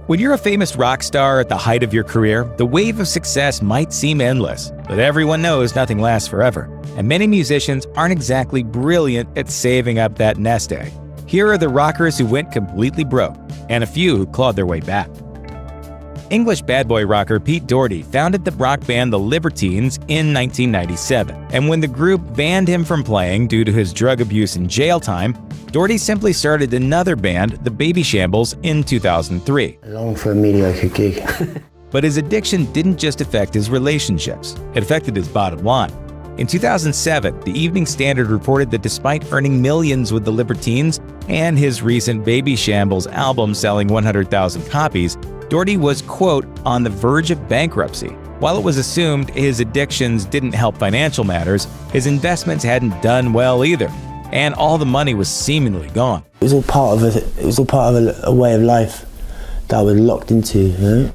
When you're a famous rock star at the height of your career, the wave of success might seem endless, but everyone knows nothing lasts forever, and many musicians aren't exactly brilliant at saving up that nest egg. Here are the rockers who went completely broke, and a few who clawed their way back. English bad boy rocker Pete Doherty founded the rock band The Libertines in 1997, and when the group banned him from playing due to his drug abuse and jail time, Doherty simply started another band, the Baby Shambles, in 2003. Long for a mediocre gig. But his addiction didn't just affect his relationships, it affected his bottom line. In 2007, the Evening Standard reported that despite earning millions with the Libertines and his recent Baby Shambles album selling 100,000 copies, Doherty was, quote, on the verge of bankruptcy. While it was assumed his addictions didn't help financial matters, his investments hadn't done well either, and all the money was seemingly gone. It was all part of a way of life that I was locked into, you know?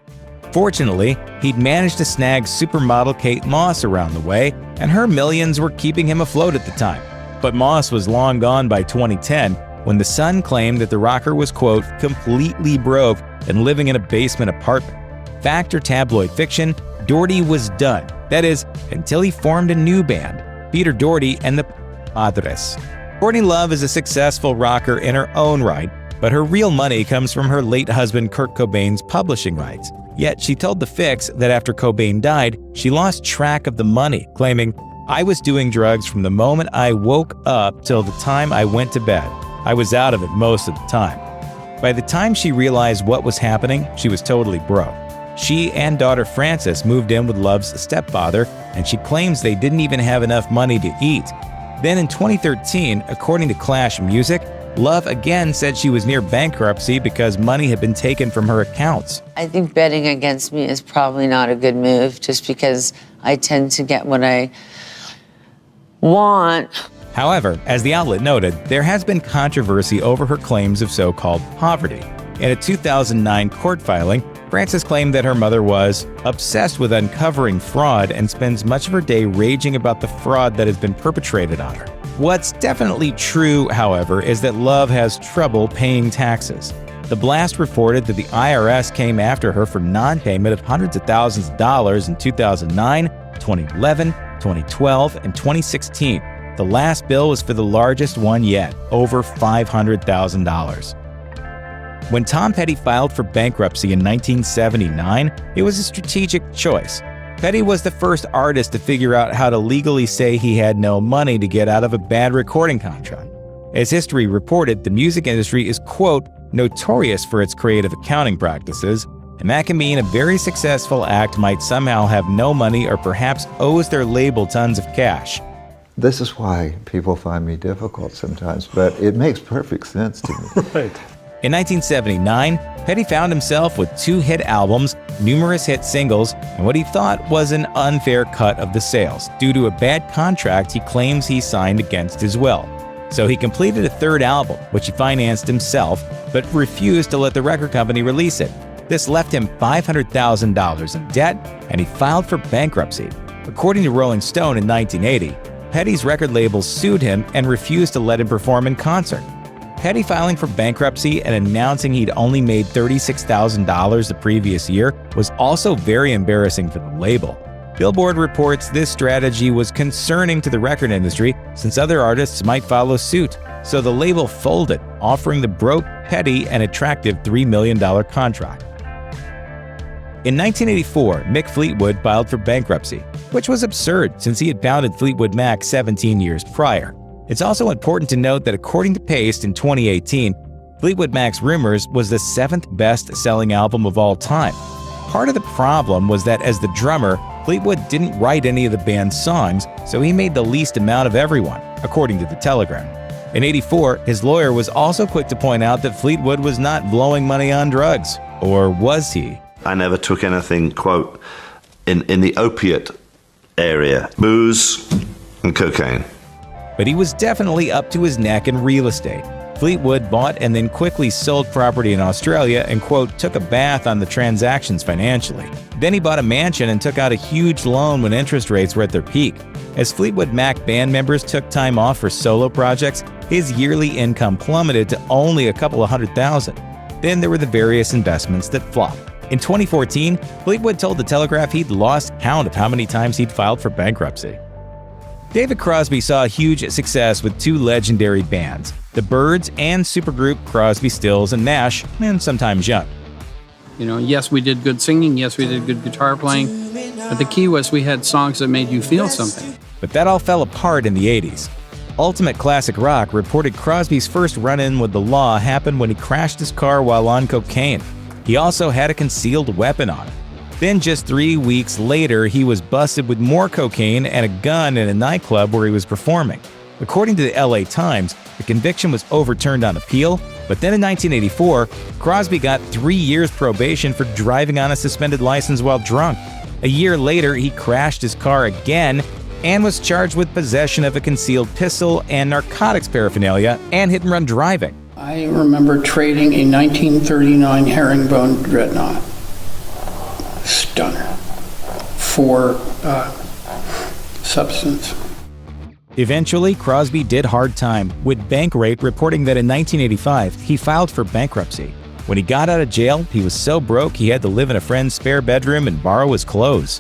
Fortunately, he'd managed to snag supermodel Kate Moss around the way, and her millions were keeping him afloat at the time. But Moss was long gone by 2010, when The Sun claimed that the rocker was, quote, completely broke and living in a basement apartment. Fact or tabloid fiction, Doherty was done. That is, until he formed a new band, Peter Doherty and the Padres. Courtney Love is a successful rocker in her own right, but her real money comes from her late husband Kurt Cobain's publishing rights. Yet she told The Fix that after Cobain died, she lost track of the money, claiming, "I was doing drugs from the moment I woke up till the time I went to bed. I was out of it most of the time." By the time she realized what was happening, she was totally broke. She and daughter Frances moved in with Love's stepfather, and she claims they didn't even have enough money to eat. Then in 2013, according to Clash Music, Love again said she was near bankruptcy because money had been taken from her accounts. I think betting against me is probably not a good move, just because I tend to get what I want. However, as the outlet noted, there has been controversy over her claims of so-called poverty. In a 2009 court filing, Frances claimed that her mother was obsessed with uncovering fraud and spends much of her day raging about the fraud that has been perpetrated on her. What's definitely true, however, is that Love has trouble paying taxes. The Blast reported that the IRS came after her for non-payment of hundreds of thousands of dollars in 2009, 2011, 2012, and 2016. The last bill was for the largest one yet, over $500,000. When Tom Petty filed for bankruptcy in 1979, it was a strategic choice. Petty was the first artist to figure out how to legally say he had no money to get out of a bad recording contract. As history reported, the music industry is, quote, notorious for its creative accounting practices, and that can mean a very successful act might somehow have no money or perhaps owes their label tons of cash. This is why people find me difficult sometimes, but it makes perfect sense to me. Right. In 1979, Petty found himself with 2 hit albums, numerous hit singles, and what he thought was an unfair cut of the sales due to a bad contract he claims he signed against his will. So he completed a 3rd album, which he financed himself, but refused to let the record company release it. This left him $500,000 in debt, and he filed for bankruptcy. According to Rolling Stone in 1980, Petty's record label sued him and refused to let him perform in concert. Petty filing for bankruptcy and announcing he'd only made $36,000 the previous year was also very embarrassing for the label. Billboard reports this strategy was concerning to the record industry since other artists might follow suit, so the label folded, offering the broke Petty an attractive $3 million contract. In 1984, Mick Fleetwood filed for bankruptcy, which was absurd since he had founded Fleetwood Mac 17 years prior. It's also important to note that according to Paste in 2018, Fleetwood Mac's Rumors was the 7th best-selling album of all time. Part of the problem was that as the drummer, Fleetwood didn't write any of the band's songs, so he made the least amount of everyone, according to the Telegram. In '84, his lawyer was also quick to point out that Fleetwood was not blowing money on drugs. Or was he? I never took anything, quote, in the opiate area, booze and cocaine. But he was definitely up to his neck in real estate. Fleetwood bought and then quickly sold property in Australia and, quote, took a bath on the transactions financially. Then he bought a mansion and took out a huge loan when interest rates were at their peak. As Fleetwood Mac band members took time off for solo projects, his yearly income plummeted to only a couple of $100,000. Then there were the various investments that flopped. In 2014, Fleetwood told The Telegraph he'd lost count of how many times he'd filed for bankruptcy. David Crosby saw huge success with two legendary bands, the Byrds and supergroup Crosby, Stills and Nash, and sometimes Young. You know, yes, we did good singing, yes, we did good guitar playing, but the key was we had songs that made you feel something. But that all fell apart in the 80s. Ultimate Classic Rock reported Crosby's first run-in with the law happened when he crashed his car while on cocaine. He also had a concealed weapon on him. Then just 3 weeks later, he was busted with more cocaine and a gun in a nightclub where he was performing. According to the LA Times, the conviction was overturned on appeal, but then in 1984, Crosby got 3 years probation for driving on a suspended license while drunk. A year later, he crashed his car again and was charged with possession of a concealed pistol and narcotics paraphernalia and hit-and-run driving. I remember trading a 1939 herringbone dreadnought, stunner, for substance. Eventually, Crosby did hard time, with Bankrate reporting that in 1985, he filed for bankruptcy. When he got out of jail, he was so broke he had to live in a friend's spare bedroom and borrow his clothes.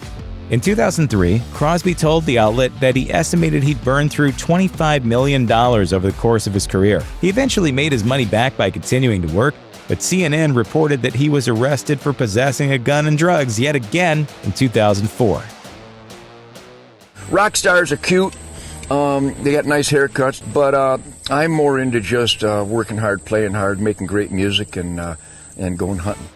In 2003, Crosby told the outlet that he estimated he'd burned through $25 million over the course of his career. He eventually made his money back by continuing to work, but CNN reported that he was arrested for possessing a gun and drugs yet again in 2004. Rock stars are cute. They got nice haircuts, but I'm more into just working hard, playing hard, making great music, and going hunting.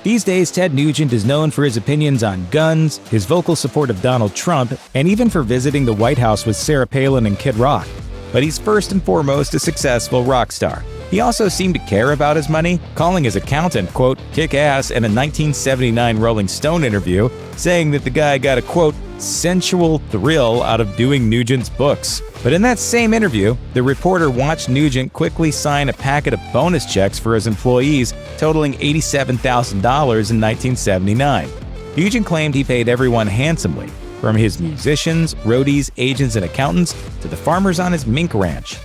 These days, Ted Nugent is known for his opinions on guns, his vocal support of Donald Trump, and even for visiting the White House with Sarah Palin and Kid Rock. But he's first and foremost a successful rock star. He also seemed to care about his money, calling his accountant, quote, kick-ass in a 1979 Rolling Stone interview, saying that the guy got a, quote, sensual thrill out of doing Nugent's books. But in that same interview, the reporter watched Nugent quickly sign a packet of bonus checks for his employees, totaling $87,000 in 1979. Nugent claimed he paid everyone handsomely, from his musicians, roadies, agents, and accountants to the farmers on his mink ranch.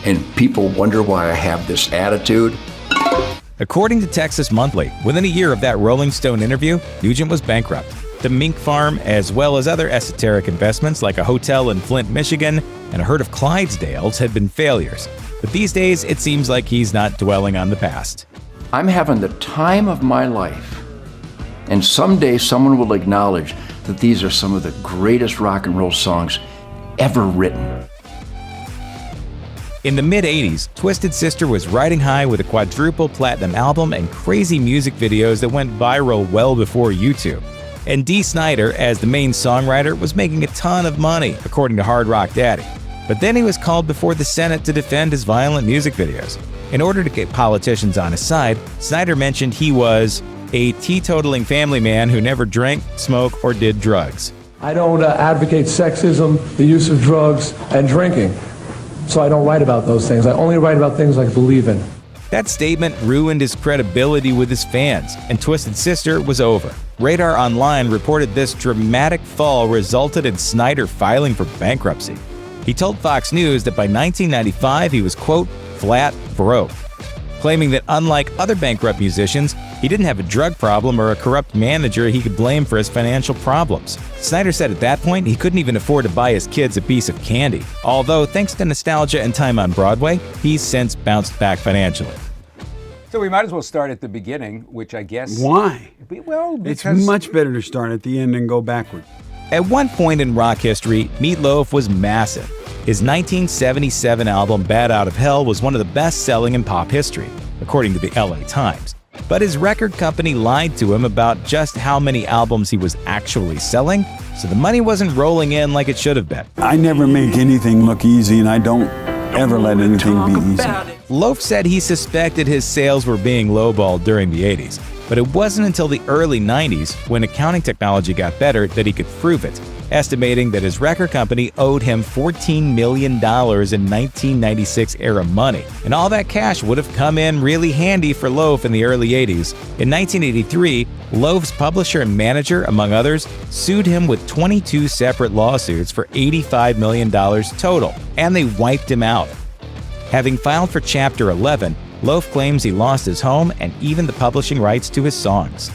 And people wonder why I have this attitude. According to Texas Monthly, within a year of that Rolling Stone interview, Nugent was bankrupt. The mink farm, as well as other esoteric investments like a hotel in Flint, Michigan, and a herd of Clydesdales had been failures. But these days, it seems like he's not dwelling on the past. I'm having the time of my life. And someday someone will acknowledge that these are some of the greatest rock and roll songs ever written. In the mid-'80s, Twisted Sister was riding high with a quadruple platinum album and crazy music videos that went viral well before YouTube. And Dee Snider, as the main songwriter, was making a ton of money, according to Hard Rock Daddy. But then he was called before the Senate to defend his violent music videos. In order to get politicians on his side, Snider mentioned he was a teetotaling family man who never drank, smoked, or did drugs. I don't advocate sexism, the use of drugs, and drinking. So I don't write about those things. I only write about things I believe in. That statement ruined his credibility with his fans, and Twisted Sister was over. Radar Online reported this dramatic fall resulted in Snider filing for bankruptcy. He told Fox News that by 1995 he was, quote, flat broke, claiming that unlike other bankrupt musicians, he didn't have a drug problem or a corrupt manager he could blame for his financial problems. Snider said at that point he couldn't even afford to buy his kids a piece of candy, although thanks to nostalgia and time on Broadway, he's since bounced back financially. So we might as well start at the beginning, which I guess... Why? Well, it's because... much better to start at the end and go backward. At one point in rock history, Meatloaf was massive. His 1977 album Bat Out of Hell was one of the best-selling in pop history, according to the LA Times. But his record company lied to him about just how many albums he was actually selling, so the money wasn't rolling in like it should have been. I never make anything look easy, and I don't ever let anything be easy. Loaf said he suspected his sales were being lowballed during the 80s, but it wasn't until the early 90s, when accounting technology got better, that he could prove it, estimating that his record company owed him $14 million in 1996-era money. And all that cash would have come in really handy for Loaf in the early 80s. In 1983, Loaf's publisher and manager, among others, sued him with 22 separate lawsuits for $85 million total, and they wiped him out. Having filed for Chapter 11, Loaf claims he lost his home and even the publishing rights to his songs.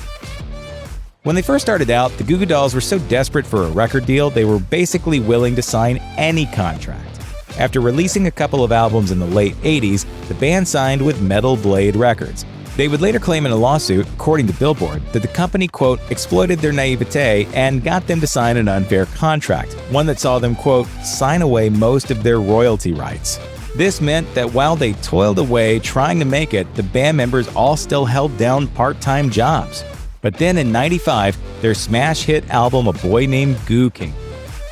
When they first started out, the Goo Goo Dolls were so desperate for a record deal, they were basically willing to sign any contract. After releasing a couple of albums in the late 80s, the band signed with Metal Blade Records. They would later claim in a lawsuit, according to Billboard, that the company, quote, exploited their naivete and got them to sign an unfair contract, one that saw them, quote, sign away most of their royalty rights. This meant that while they toiled away trying to make it, the band members all still held down part-time jobs. But then in '95, their smash hit album A Boy Named Goo came.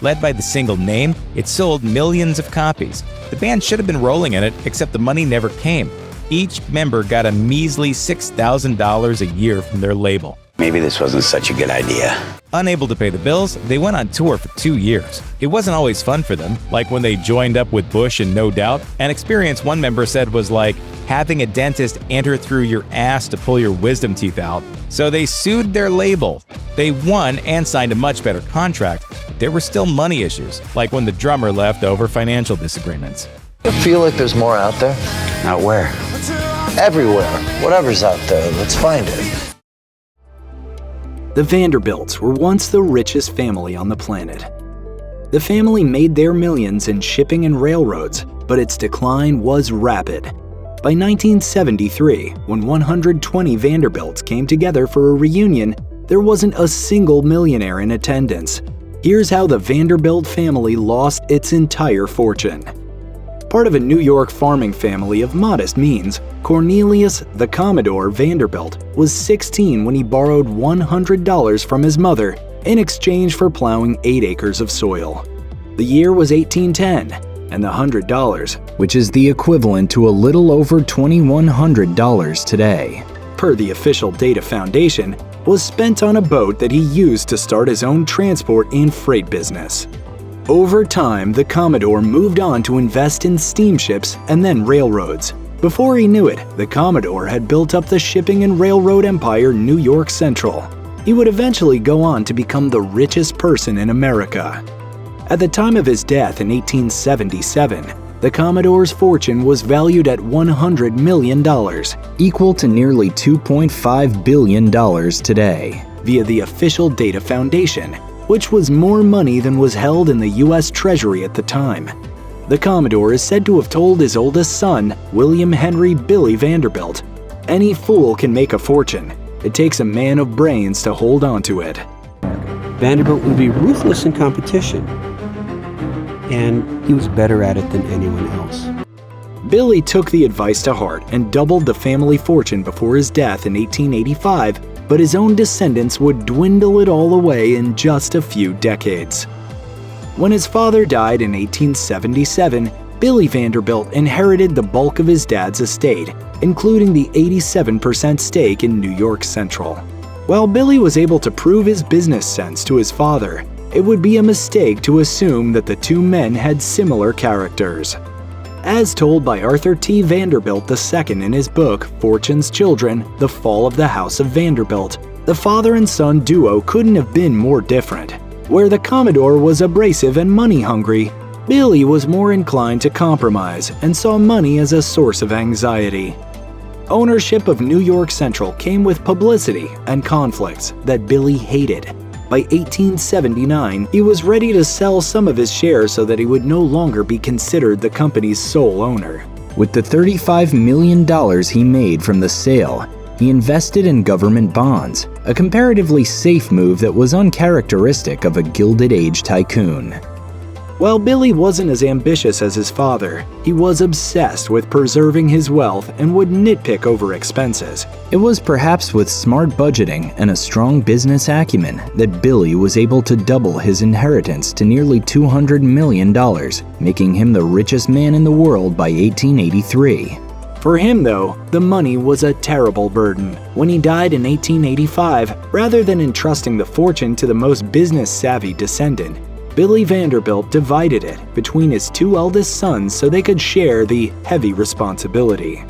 Led by the single Name, it sold millions of copies. The band should have been rolling in it, except the money never came. Each member got a measly $6,000 a year from their label. Maybe this wasn't such a good idea. Unable to pay the bills, they went on tour for 2 years. It wasn't always fun for them, like when they joined up with Bush and No Doubt. An experience one member said was like having a dentist enter through your ass to pull your wisdom teeth out. So they sued their label. They won and signed a much better contract, but there were still money issues, like when the drummer left over financial disagreements. I feel like there's more out there. Out where? Everywhere. Whatever's out there, let's find it. The Vanderbilts were once the richest family on the planet. The family made their millions in shipping and railroads, but its decline was rapid. By 1973, when 120 Vanderbilts came together for a reunion, there wasn't a single millionaire in attendance. Here's how the Vanderbilt family lost its entire fortune. Part of a New York farming family of modest means, Cornelius the Commodore Vanderbilt was 16 when he borrowed $100 from his mother in exchange for plowing 8 acres of soil. The year was 1810, and the $100, which is the equivalent to a little over $2,100 today, per the official Data Foundation, was spent on a boat that he used to start his own transport and freight business. Over time, the Commodore moved on to invest in steamships and then railroads. Before he knew it, the Commodore had built up the shipping and railroad empire New York Central. He would eventually go on to become the richest person in America. At the time of his death in 1877, the Commodore's fortune was valued at $100 million, equal to nearly $2.5 billion today, via the official Data Foundation, which was more money than was held in the U.S. Treasury at the time. The Commodore is said to have told his oldest son, William Henry Billy Vanderbilt, "Any fool can make a fortune. It takes a man of brains to hold on to it." Vanderbilt would be ruthless in competition, and he was better at it than anyone else. Billy took the advice to heart and doubled the family fortune before his death in 1885, but his own descendants would dwindle it all away in just a few decades. When his father died in 1877, Billy Vanderbilt inherited the bulk of his dad's estate, including the 87% stake in New York Central. While Billy was able to prove his business sense to his father, it would be a mistake to assume that the two men had similar characters. As told by Arthur T. Vanderbilt II in his book, Fortune's Children, The Fall of the House of Vanderbilt, the father and son duo couldn't have been more different. Where the Commodore was abrasive and money-hungry, Billy was more inclined to compromise and saw money as a source of anxiety. Ownership of New York Central came with publicity and conflicts that Billy hated. By 1879, he was ready to sell some of his shares so that he would no longer be considered the company's sole owner. With the $35 million he made from the sale, he invested in government bonds, a comparatively safe move that was uncharacteristic of a Gilded Age tycoon. While Billy wasn't as ambitious as his father, he was obsessed with preserving his wealth and would nitpick over expenses. It was perhaps with smart budgeting and a strong business acumen that Billy was able to double his inheritance to nearly $200 million, making him the richest man in the world by 1883. For him, though, the money was a terrible burden. When he died in 1885, rather than entrusting the fortune to the most business-savvy descendant, Billy Vanderbilt divided it between his two eldest sons so they could share the heavy responsibility.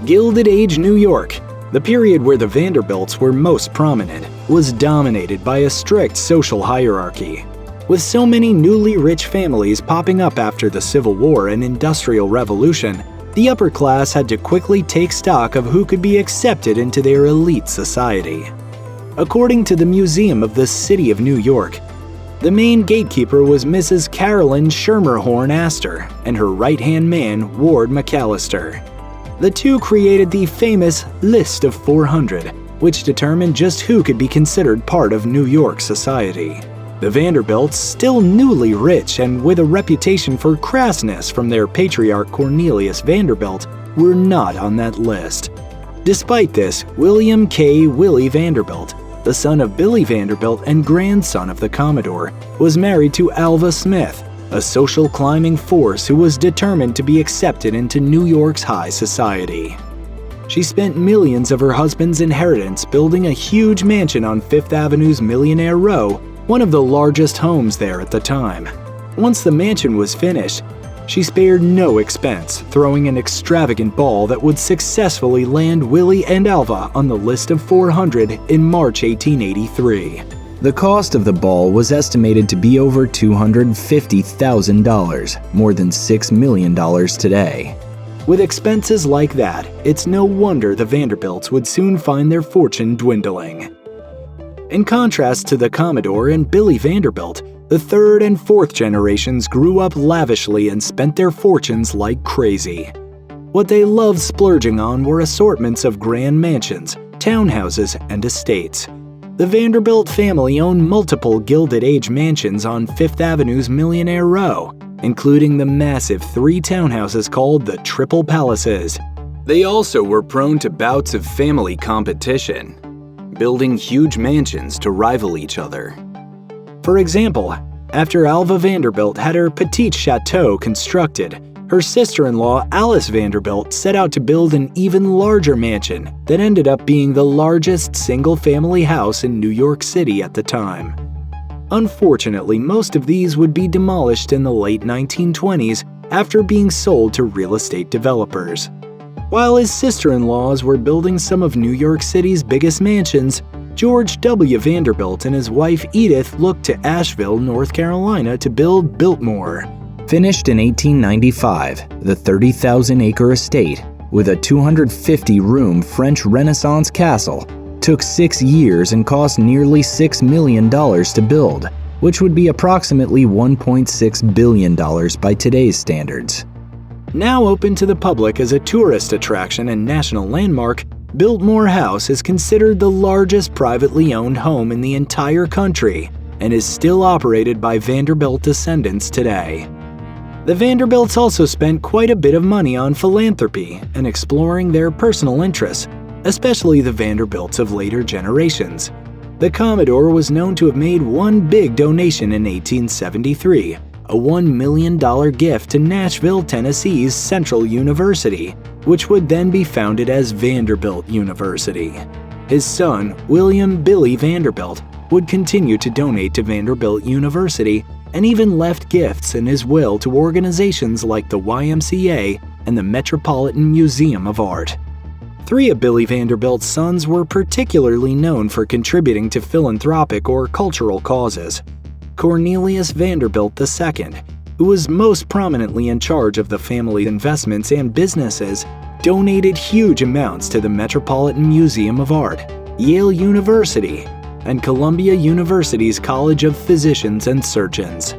Gilded Age New York, the period where the Vanderbilts were most prominent, was dominated by a strict social hierarchy. With so many newly rich families popping up after the Civil War and Industrial Revolution, The upper class had to quickly take stock of who could be accepted into their elite society. According to the Museum of the City of New York, the main gatekeeper was Mrs. Carolyn Schermerhorn Astor and her right-hand man, Ward McAllister. The two created the famous List of 400, which determined just who could be considered part of New York society. The Vanderbilts, still newly rich and with a reputation for crassness from their patriarch Cornelius Vanderbilt, were not on that list. Despite this, William K. Willie Vanderbilt, the son of Billy Vanderbilt and grandson of the Commodore, was married to Alva Smith, a social climbing force who was determined to be accepted into New York's high society. She spent millions of her husband's inheritance building a huge mansion on Fifth Avenue's Millionaire Row, one of the largest homes there at the time. Once the mansion was finished, she spared no expense, throwing an extravagant ball that would successfully land Willie and Alva on the List of 400 in March 1883. The cost of the ball was estimated to be over $250,000, more than $6 million today. With expenses like that, it's no wonder the Vanderbilts would soon find their fortune dwindling. In contrast to the Commodore and Billy Vanderbilt, the third and fourth generations grew up lavishly and spent their fortunes like crazy. What they loved splurging on were assortments of grand mansions, townhouses, and estates. The Vanderbilt family owned multiple Gilded Age mansions on Fifth Avenue's Millionaire Row, including the massive 3 townhouses called the Triple Palaces. They also were prone to bouts of family competition, building huge mansions to rival each other. For example, after Alva Vanderbilt had her Petite Chateau constructed, her sister-in-law Alice Vanderbilt set out to build an even larger mansion that ended up being the largest single-family house in New York City at the time. Unfortunately, most of these would be demolished in the late 1920s after being sold to real estate developers. While his sister-in-laws were building some of New York City's biggest mansions, George W. Vanderbilt and his wife Edith looked to Asheville, North Carolina to build Biltmore. Finished in 1895, the 30,000-acre estate, with a 250-room French Renaissance castle, took 6 years and cost nearly $6 million to build, which would be approximately $1.6 billion by today's standards. Now open to the public as a tourist attraction and national landmark, Biltmore House is considered the largest privately owned home in the entire country and is still operated by Vanderbilt descendants today. The Vanderbilts also spent quite a bit of money on philanthropy and exploring their personal interests, especially the Vanderbilts of later generations. The Commodore was known to have made one big donation in 1873, a $1 million gift to Nashville, Tennessee's Central University, which would then be founded as Vanderbilt University. His son, William Billy Vanderbilt, would continue to donate to Vanderbilt University and even left gifts in his will to organizations like the YMCA and the Metropolitan Museum of Art. 3 of Billy Vanderbilt's sons were particularly known for contributing to philanthropic or cultural causes. Cornelius Vanderbilt II, who was most prominently in charge of the family investments and businesses, donated huge amounts to the Metropolitan Museum of Art, Yale University, and Columbia University's College of Physicians and Surgeons.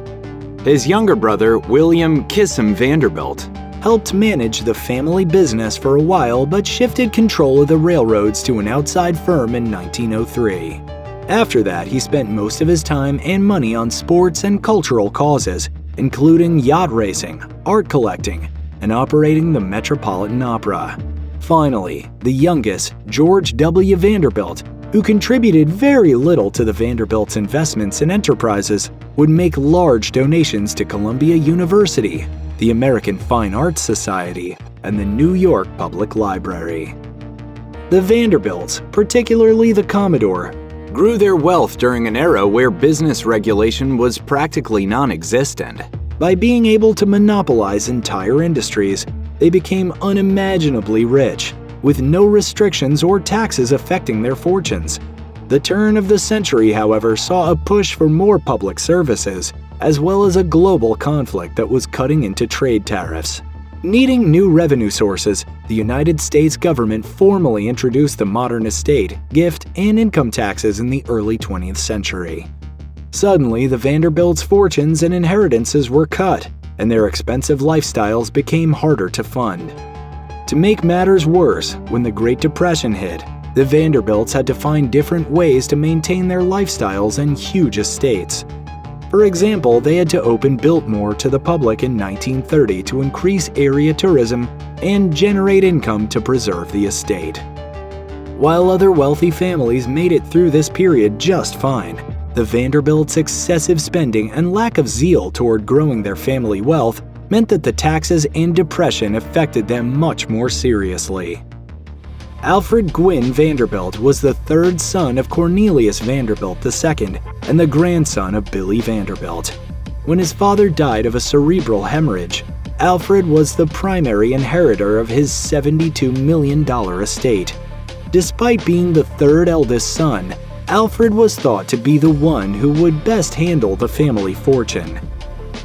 His younger brother, William Kissam Vanderbilt, helped manage the family business for a while but shifted control of the railroads to an outside firm in 1903. After that, he spent most of his time and money on sports and cultural causes, including yacht racing, art collecting, and operating the Metropolitan Opera. Finally, the youngest, George W. Vanderbilt, who contributed very little to the Vanderbilt's investments and enterprises, would make large donations to Columbia University, the American Fine Arts Society, and the New York Public Library. The Vanderbilts, particularly the Commodore, grew their wealth during an era where business regulation was practically non-existent. By being able to monopolize entire industries, they became unimaginably rich, with no restrictions or taxes affecting their fortunes. The turn of the century, however, saw a push for more public services, as well as a global conflict that was cutting into trade tariffs. Needing new revenue sources, the United States government formally introduced the modern estate, gift, and income taxes in the early 20th century. Suddenly, the Vanderbilts' fortunes and inheritances were cut, and their expensive lifestyles became harder to fund. To make matters worse, when the Great Depression hit, the Vanderbilts had to find different ways to maintain their lifestyles and huge estates. For example, they had to open Biltmore to the public in 1930 to increase area tourism and generate income to preserve the estate. While other wealthy families made it through this period just fine, the Vanderbilts' excessive spending and lack of zeal toward growing their family wealth meant that the taxes and depression affected them much more seriously. Alfred Gwynne Vanderbilt was the third son of Cornelius Vanderbilt II and the grandson of Billy Vanderbilt. When his father died of a cerebral hemorrhage, Alfred was the primary inheritor of his $72 million estate. Despite being the third eldest son, Alfred was thought to be the one who would best handle the family fortune.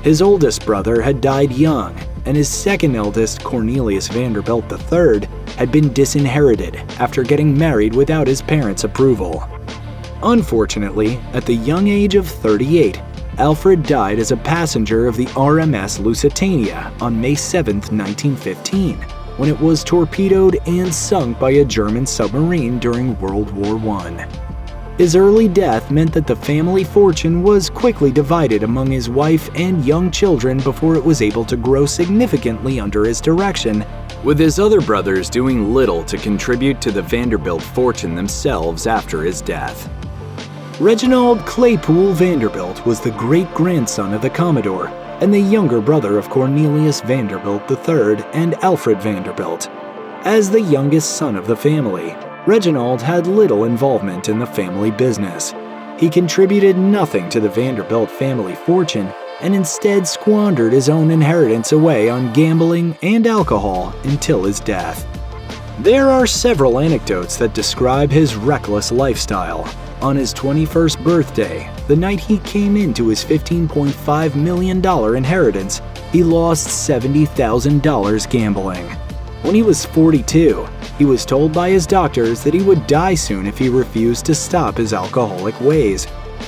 His oldest brother had died young, and his second eldest, Cornelius Vanderbilt III, had been disinherited after getting married without his parents' approval. Unfortunately, at the young age of 38, Alfred died as a passenger of the RMS Lusitania on May 7, 1915, when it was torpedoed and sunk by a German submarine during World War I. His early death meant that the family fortune was quickly divided among his wife and young children before it was able to grow significantly under his direction, with his other brothers doing little to contribute to the Vanderbilt fortune themselves after his death. Reginald Claypool Vanderbilt was the great-grandson of the Commodore and the younger brother of Cornelius Vanderbilt III and Alfred Vanderbilt. As the youngest son of the family, Reginald had little involvement in the family business. He contributed nothing to the Vanderbilt family fortune and instead squandered his own inheritance away on gambling and alcohol until his death. There are several anecdotes that describe his reckless lifestyle. On his 21st birthday, the night he came into his $15.5 million inheritance, he lost $70,000 gambling. When he was 42, he was told by his doctors that he would die soon if he refused to stop his alcoholic ways.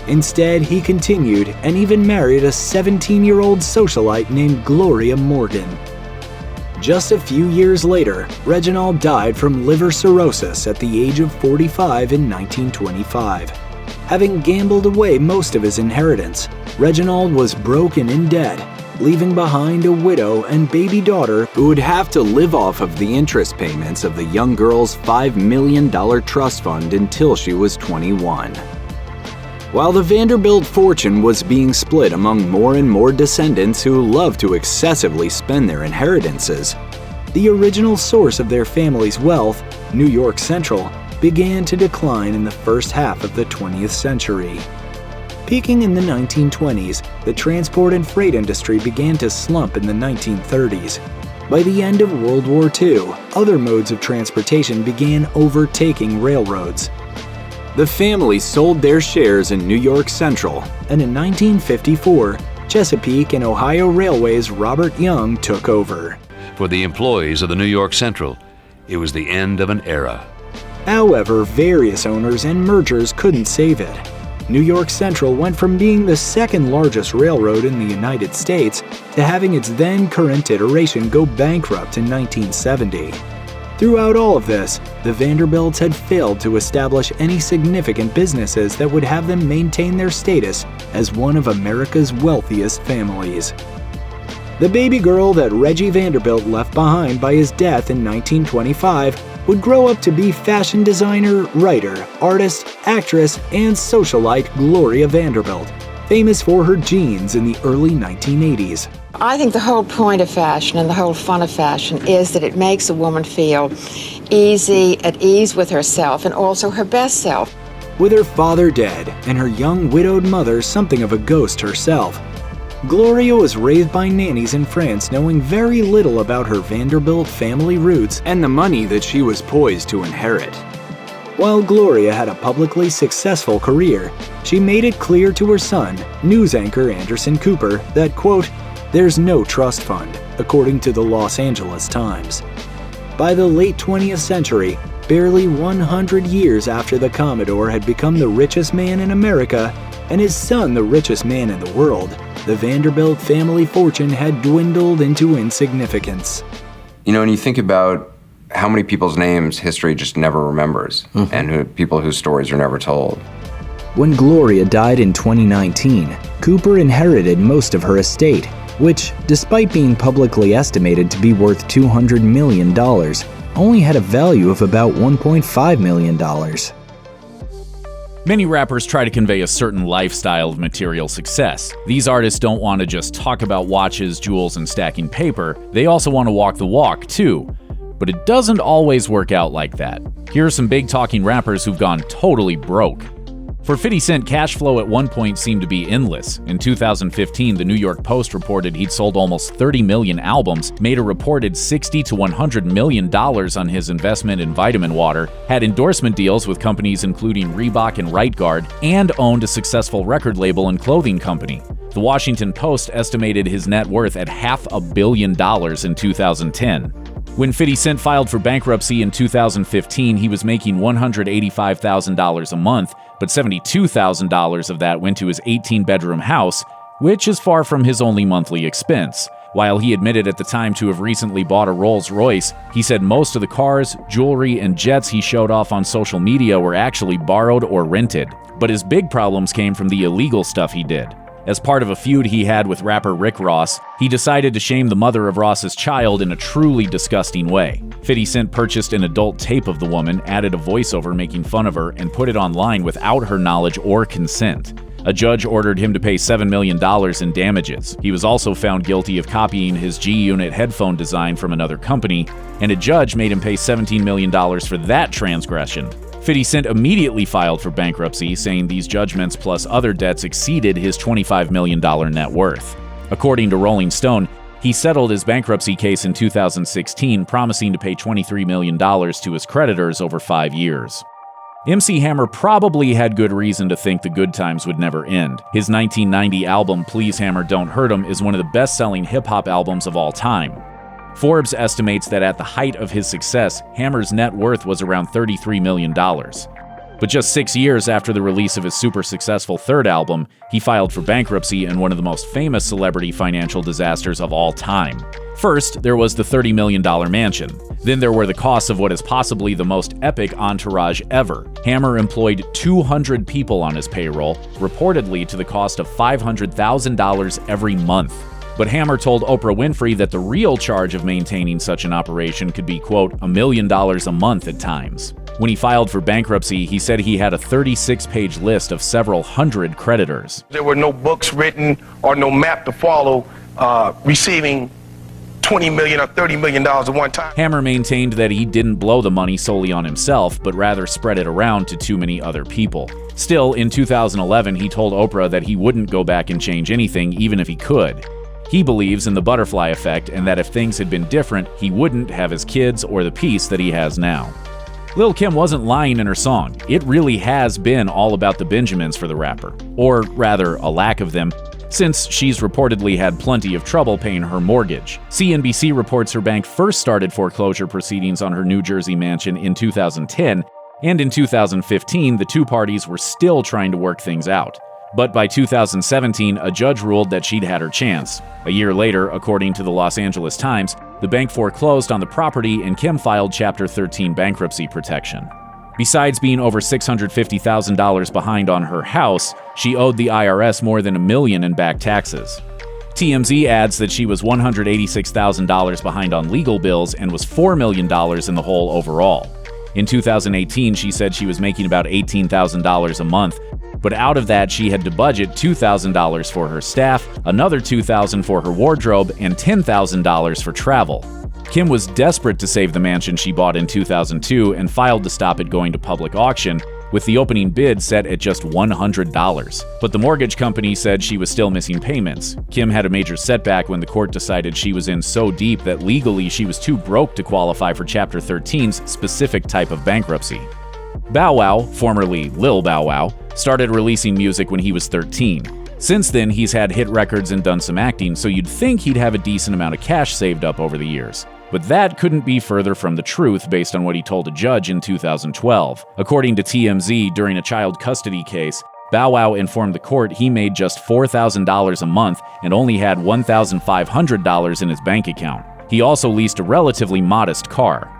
Instead, he continued and even married a 17-year-old socialite named Gloria Morgan. Just a few years later, Reginald died from liver cirrhosis at the age of 45 in 1925. Having gambled away most of his inheritance, Reginald was broke and in debt, leaving behind a widow and baby daughter who would have to live off of the interest payments of the young girl's $5 million trust fund until she was 21. While the Vanderbilt fortune was being split among more and more descendants who loved to excessively spend their inheritances, the original source of their family's wealth, New York Central, began to decline in the first half of the 20th century. Peaking in the 1920s, the transport and freight industry began to slump in the 1930s. By the end of World War II, other modes of transportation began overtaking railroads. The family sold their shares in New York Central, and in 1954, Chesapeake and Ohio Railway's Robert Young took over. For the employees of the New York Central, it was the end of an era. However, various owners and mergers couldn't save it. New York Central went from being the second largest railroad in the United States to having its then current iteration go bankrupt in 1970. Throughout all of this, the Vanderbilts had failed to establish any significant businesses that would have them maintain their status as one of America's wealthiest families. The baby girl that Reggie Vanderbilt left behind by his death in 1925 would grow up to be fashion designer, writer, artist, actress, and socialite Gloria Vanderbilt, famous for her jeans in the early 1980s. I think the whole point of fashion and the whole fun of fashion is that it makes a woman feel at ease with herself and also her best self. With her father dead and her young widowed mother something of a ghost herself, Gloria was raised by nannies in France knowing very little about her Vanderbilt family roots and the money that she was poised to inherit. While Gloria had a publicly successful career, she made it clear to her son, news anchor Anderson Cooper, that, quote, "There's no trust fund. according to the Los Angeles Times. By the late 20th century, barely 100 years after the Commodore had become the richest man in America and his son the richest man in the world, the Vanderbilt family fortune had dwindled into insignificance. You know, when you think about how many people's names history just never remembers, and people whose stories are never told. When Gloria died in 2019, Cooper inherited most of her estate, which, despite being publicly estimated to be worth $200 million, only had a value of about $1.5 million. Many rappers try to convey a certain lifestyle of material success. These artists don't want to just talk about watches, jewels, and stacking paper. They also want to walk the walk, too. But it doesn't always work out like that. Here are some big talking rappers who've gone totally broke. For 50 Cent, cash flow at one point seemed to be endless. In 2015, the New York Post reported he'd sold almost 30 million albums, made a reported $60 to $100 million on his investment in vitamin water, had endorsement deals with companies including Reebok and Right Guard, and owned a successful record label and clothing company. The Washington Post estimated his net worth at $500 million in 2010. When 50 Cent filed for bankruptcy in 2015, he was making $185,000 a month, but $72,000 of that went to his 18-bedroom house, which is far from his only monthly expense. While he admitted at the time to have recently bought a Rolls-Royce, he said most of the cars, jewelry, and jets he showed off on social media were actually borrowed or rented. But his big problems came from the illegal stuff he did. As part of a feud he had with rapper Rick Ross, he decided to shame the mother of Ross's child in a truly disgusting way. 50 Cent purchased an adult tape of the woman, added a voiceover making fun of her, and put it online without her knowledge or consent. A judge ordered him to pay $7 million in damages. He was also found guilty of copying his G-Unit headphone design from another company, and a judge made him pay $17 million for that transgression. 50 Cent immediately filed for bankruptcy, saying these judgments plus other debts exceeded his $25 million net worth. According to Rolling Stone, he settled his bankruptcy case in 2016, promising to pay $23 million to his creditors over 5 years. MC Hammer probably had good reason to think the good times would never end. His 1990 album, Please Hammer Don't Hurt 'Em, is one of the best-selling hip-hop albums of all time. Forbes estimates that at the height of his success, Hammer's net worth was around $33 million. But just 6 years after the release of his super successful third album, he filed for bankruptcy in one of the most famous celebrity financial disasters of all time. First, there was the $30 million mansion. Then there were the costs of what is possibly the most epic entourage ever. Hammer employed 200 people on his payroll, reportedly to the cost of $500,000 every month. But Hammer told Oprah Winfrey that the real charge of maintaining such an operation could be, quote, $1 million a month at times. When he filed for bankruptcy, he said he had a 36-page list of several hundred creditors. There were no books written or no map to follow receiving $20 million or $30 million at one time. Hammer maintained that he didn't blow the money solely on himself, but rather spread it around to too many other people. Still, in 2011, he told Oprah that he wouldn't go back and change anything, even if he could. He believes in the butterfly effect and that if things had been different, he wouldn't have his kids or the peace that he has now. Lil' Kim wasn't lying in her song. It really has been all about the Benjamins for the rapper. Or rather, a lack of them, since she's reportedly had plenty of trouble paying her mortgage. CNBC reports her bank first started foreclosure proceedings on her New Jersey mansion in 2010, and in 2015, the two parties were still trying to work things out. But by 2017, a judge ruled that she'd had her chance. A year later, according to the Los Angeles Times, the bank foreclosed on the property and Kim filed Chapter 13 bankruptcy protection. Besides being over $650,000 behind on her house, she owed the IRS more than $1 million in back taxes. TMZ adds that she was $186,000 behind on legal bills and was $4 million in the hole overall. In 2018, she said she was making about $18,000 a month, but out of that she had to budget $2,000 for her staff, another $2,000 for her wardrobe, and $10,000 for travel. Kim was desperate to save the mansion she bought in 2002 and filed to stop it going to public auction, with the opening bid set at just $100. But the mortgage company said she was still missing payments. Kim had a major setback when the court decided she was in so deep that legally she was too broke to qualify for Chapter 13's specific type of bankruptcy. Bow Wow, formerly Lil Bow Wow, started releasing music when he was 13. Since then, he's had hit records and done some acting, so you'd think he'd have a decent amount of cash saved up over the years. But that couldn't be further from the truth based on what he told a judge in 2012. According to TMZ, during a child custody case, Bow Wow informed the court he made just $4,000 a month and only had $1,500 in his bank account. He also leased a relatively modest car.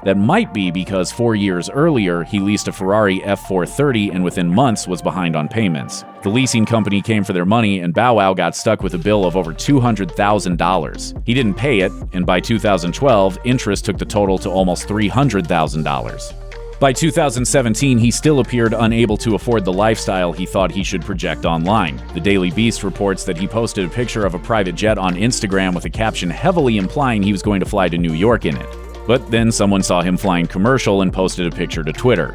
That might be because 4 years earlier, he leased a Ferrari F430 and within months was behind on payments. The leasing company came for their money and Bow Wow got stuck with a bill of over $200,000. He didn't pay it, and by 2012, interest took the total to almost $300,000. By 2017, he still appeared unable to afford the lifestyle he thought he should project online. The Daily Beast reports that he posted a picture of a private jet on Instagram with a caption heavily implying he was going to fly to New York in it. But then someone saw him flying commercial and posted a picture to Twitter.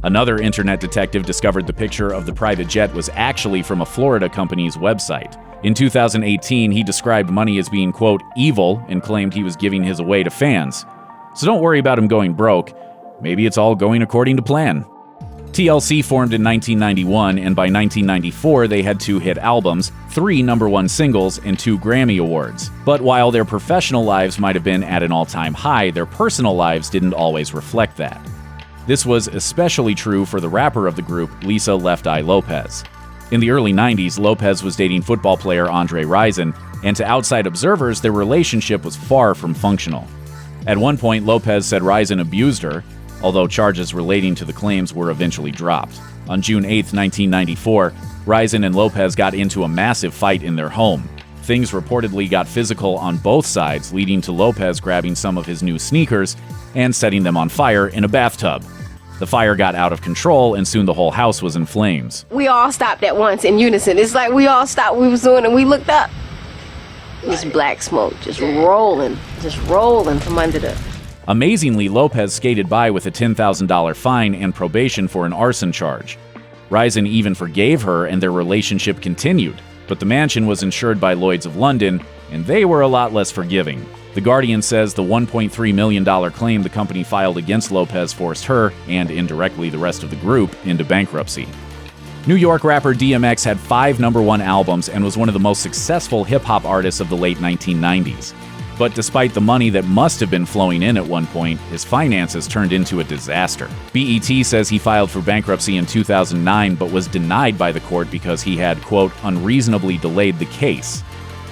Another internet detective discovered the picture of the private jet was actually from a Florida company's website. In 2018, he described money as being, quote, evil and claimed he was giving his away to fans. So don't worry about him going broke. Maybe it's all going according to plan. TLC formed in 1991, and by 1994 they had 2 hit albums, 3 #1 singles, and 2 Grammy Awards. But while their professional lives might have been at an all-time high, their personal lives didn't always reflect that. This was especially true for the rapper of the group, Lisa Left Eye Lopez. In the early 90s, Lopez was dating football player Andre Rison, and to outside observers, their relationship was far from functional. At one point, Lopez said Rison abused her, although charges relating to the claims were eventually dropped. On June 8, 1994, Rison and Lopez got into a massive fight in their home. Things reportedly got physical on both sides, leading to Lopez grabbing some of his new sneakers and setting them on fire in a bathtub. The fire got out of control, and soon the whole house was in flames. We all stopped at once in unison. It's like we all stopped what we was doing and we looked up. It was black smoke just rolling from under the... Amazingly, Lopez skated by with a $10,000 fine and probation for an arson charge. Rison even forgave her and their relationship continued, but the mansion was insured by Lloyd's of London, and they were a lot less forgiving. The Guardian says the $1.3 million claim the company filed against Lopez forced her, and indirectly the rest of the group, into bankruptcy. New York rapper DMX had 5 #1 albums and was one of the most successful hip-hop artists of the late 1990s. But despite the money that must have been flowing in at one point, his finances turned into a disaster. BET says he filed for bankruptcy in 2009 but was denied by the court because he had, quote, unreasonably delayed the case.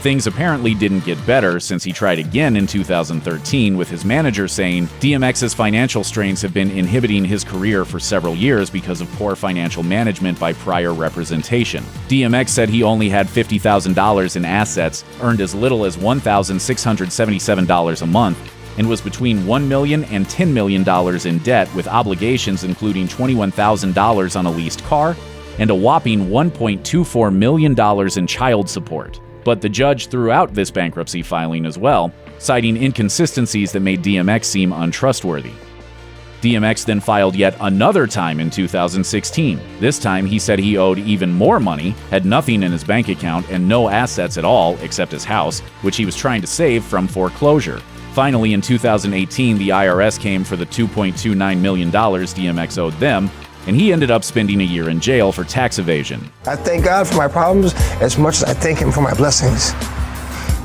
Things apparently didn't get better since he tried again in 2013, with his manager saying DMX's financial strains have been inhibiting his career for several years because of poor financial management by prior representation. DMX said he only had $50,000 in assets, earned as little as $1,677 a month, and was between $1 million and $10 million in debt, with obligations including $21,000 on a leased car and a whopping $1.24 million in child support. But the judge threw out this bankruptcy filing as well, citing inconsistencies that made DMX seem untrustworthy. DMX then filed yet another time in 2016. This time he said he owed even more money, had nothing in his bank account, and no assets at all except his house, which he was trying to save from foreclosure. Finally, in 2018, the IRS came for the $2.29 million DMX owed them, and he ended up spending a year in jail for tax evasion. I thank God for my problems as much as I thank Him for my blessings,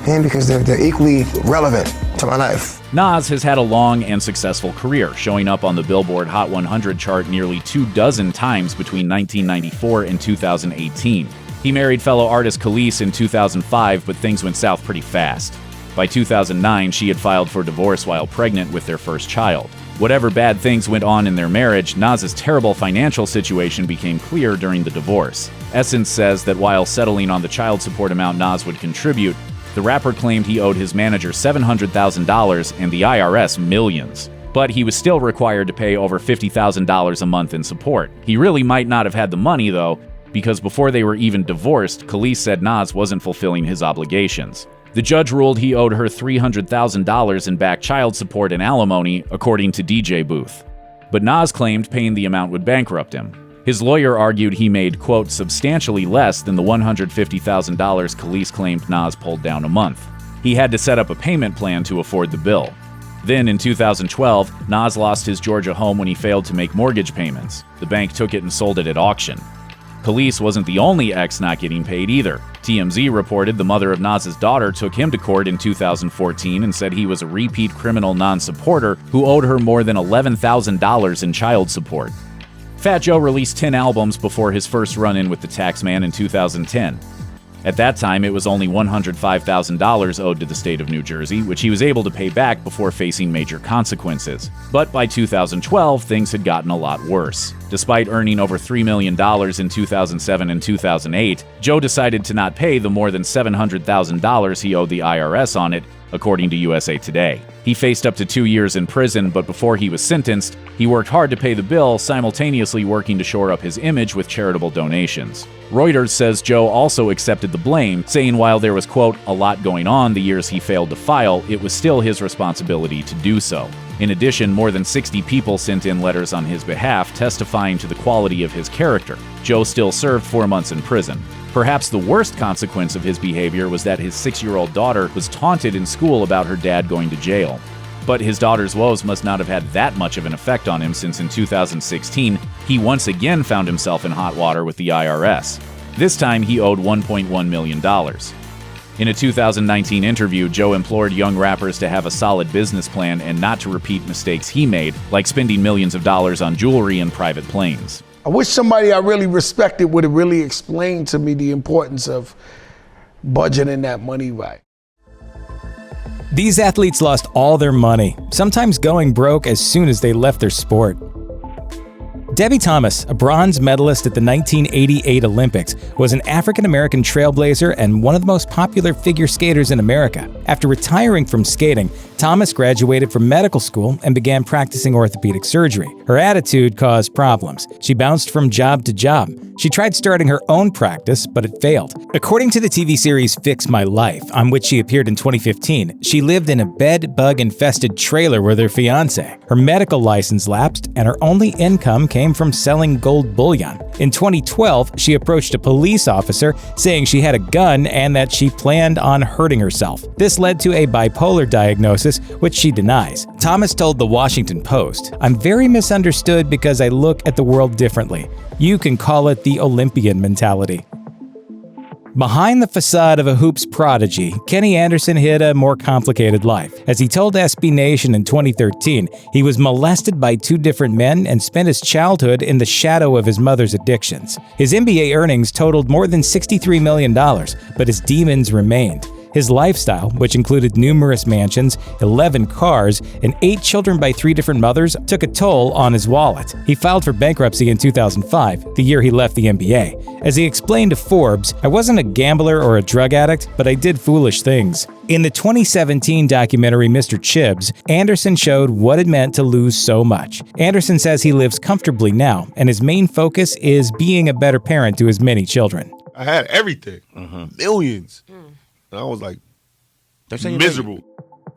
and because they're equally relevant to my life. Nas has had a long and successful career, showing up on the Billboard Hot 100 chart nearly 24 times between 1994 and 2018. He married fellow artist Khalees in 2005, but things went south pretty fast. By 2009, she had filed for divorce while pregnant with their first child. Whatever bad things went on in their marriage, Nas's terrible financial situation became clear during the divorce. Essence says that while settling on the child support amount Nas would contribute, the rapper claimed he owed his manager $700,000 and the IRS millions. But he was still required to pay over $50,000 a month in support. He really might not have had the money, though, because before they were even divorced, Khalees said Nas wasn't fulfilling his obligations. The judge ruled he owed her $300,000 in back child support and alimony, according to DJ Booth. But Nas claimed paying the amount would bankrupt him. His lawyer argued he made, quote, substantially less than the $150,000 Khalees claimed Nas pulled down a month. He had to set up a payment plan to afford the bill. Then, in 2012, Nas lost his Georgia home when he failed to make mortgage payments. The bank took it and sold it at auction. Police wasn't the only ex not getting paid either. TMZ reported the mother of Nas's daughter took him to court in 2014 and said he was a repeat criminal non-supporter who owed her more than $11,000 in child support. Fat Joe released 10 albums before his first run-in with the Taxman in 2010. At that time, it was only $105,000 owed to the state of New Jersey, which he was able to pay back before facing major consequences. But by 2012, things had gotten a lot worse. Despite earning over $3 million in 2007 and 2008, Joe decided to not pay the more than $700,000 he owed the IRS on it, according to USA Today. He faced up to 2 years in prison, but before he was sentenced, he worked hard to pay the bill, simultaneously working to shore up his image with charitable donations. Reuters says Joe also accepted the blame, saying while there was, quote, a lot going on the years he failed to file, it was still his responsibility to do so. In addition, more than 60 people sent in letters on his behalf testifying to the quality of his character. Joe still served 4 months in prison. Perhaps the worst consequence of his behavior was that his 6-year-old daughter was taunted in school about her dad going to jail. But his daughter's woes must not have had that much of an effect on him, since in 2016, he once again found himself in hot water with the IRS. This time, he owed $1.1 million. In a 2019 interview, Joe implored young rappers to have a solid business plan and not to repeat mistakes he made, like spending millions of dollars on jewelry and private planes. I wish somebody I really respected would have really explained to me the importance of budgeting that money right. These athletes lost all their money, sometimes going broke as soon as they left their sport. Debbie Thomas, a bronze medalist at the 1988 Olympics, was an African-American trailblazer and one of the most popular figure skaters in America. After retiring from skating, Thomas graduated from medical school and began practicing orthopedic surgery. Her attitude caused problems. She bounced from job to job. She tried starting her own practice, but it failed. According to the TV series Fix My Life, on which she appeared in 2015, she lived in a bed-bug-infested trailer with her fiancé. Her medical license lapsed, and her only income came from selling gold bullion. In 2012, she approached a police officer saying she had a gun and that she planned on hurting herself. This led to a bipolar diagnosis, which she denies. Thomas told the Washington Post, "I'm very misunderstood because I look at the world differently. You can call it the Olympian mentality." Behind the facade of a hoops prodigy, Kenny Anderson hid a more complicated life. As he told SB Nation in 2013, he was molested by 2 different men and spent his childhood in the shadow of his mother's addictions. His NBA earnings totaled more than $63 million, but his demons remained. His lifestyle, which included numerous mansions, 11 cars, and 8 children by 3 different mothers, took a toll on his wallet. He filed for bankruptcy in 2005, the year he left the NBA. As he explained to Forbes, "I wasn't a gambler or a drug addict, but I did foolish things." In the 2017 documentary Mr. Chibbs, Anderson showed what it meant to lose so much. Anderson says he lives comfortably now, and his main focus is being a better parent to his many children. I had everything, millions. And I was like, miserable.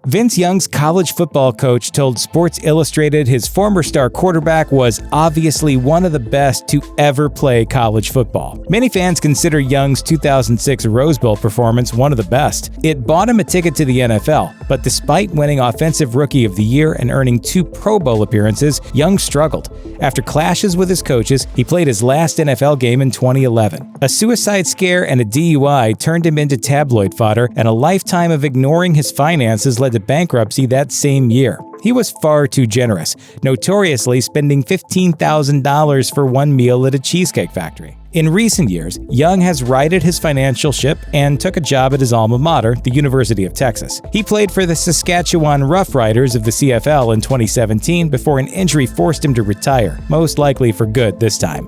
Vince Young's college football coach told Sports Illustrated his former star quarterback was obviously one of the best to ever play college football. Many fans consider Young's 2006 Rose Bowl performance one of the best. It bought him a ticket to the NFL, but despite winning Offensive Rookie of the Year and earning 2 Pro Bowl appearances, Young struggled. After clashes with his coaches, he played his last NFL game in 2011. A suicide scare and a DUI turned him into tabloid fodder, and a lifetime of ignoring his finances led to bankruptcy that same year. He was far too generous, notoriously spending $15,000 for one meal at a cheesecake factory. In recent years, Young has righted his financial ship and took a job at his alma mater, the University of Texas. He played for the Saskatchewan Roughriders of the CFL in 2017 before an injury forced him to retire, most likely for good this time.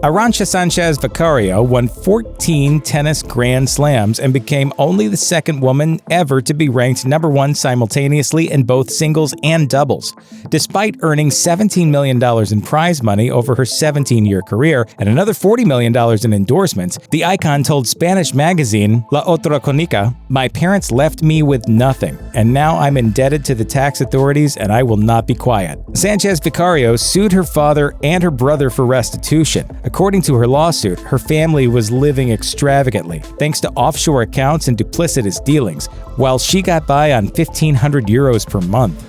Arantxa Sanchez Vicario won 14 tennis Grand Slams and became only the second woman ever to be ranked number 1 simultaneously in both singles and doubles. Despite earning $17 million in prize money over her 17-year career and another $40 million in endorsements, the icon told Spanish magazine La Otra Conica, "My parents left me with nothing, and now I'm indebted to the tax authorities and I will not be quiet." Sanchez Vicario sued her father and her brother for restitution. According to her lawsuit, her family was living extravagantly, thanks to offshore accounts and duplicitous dealings, while she got by on €1,500 per month.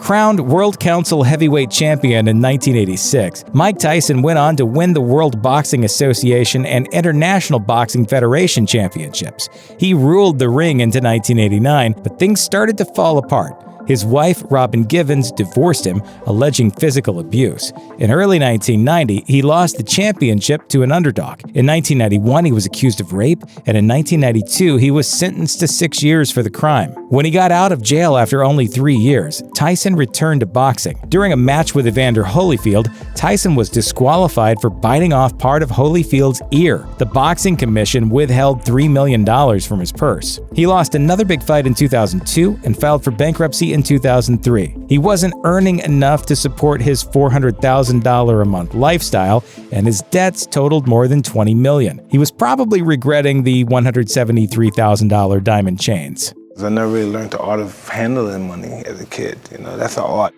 Crowned World Council Heavyweight Champion in 1986, Mike Tyson went on to win the World Boxing Association and International Boxing Federation championships. He ruled the ring into 1989, but things started to fall apart. His wife, Robin Givens, divorced him, alleging physical abuse. In early 1990, he lost the championship to an underdog. In 1991, he was accused of rape, and in 1992, he was sentenced to 6 years for the crime. When he got out of jail after only 3 years, Tyson returned to boxing. During a match with Evander Holyfield, Tyson was disqualified for biting off part of Holyfield's ear. The Boxing Commission withheld $3 million from his purse. He lost another big fight in 2002 and filed for bankruptcy in 2003. He wasn't earning enough to support his $400,000 a month lifestyle, and his debts totaled more than $20 million. He was probably regretting the $173,000 diamond chains. I never really learned the art of handling money as a kid. That's an art.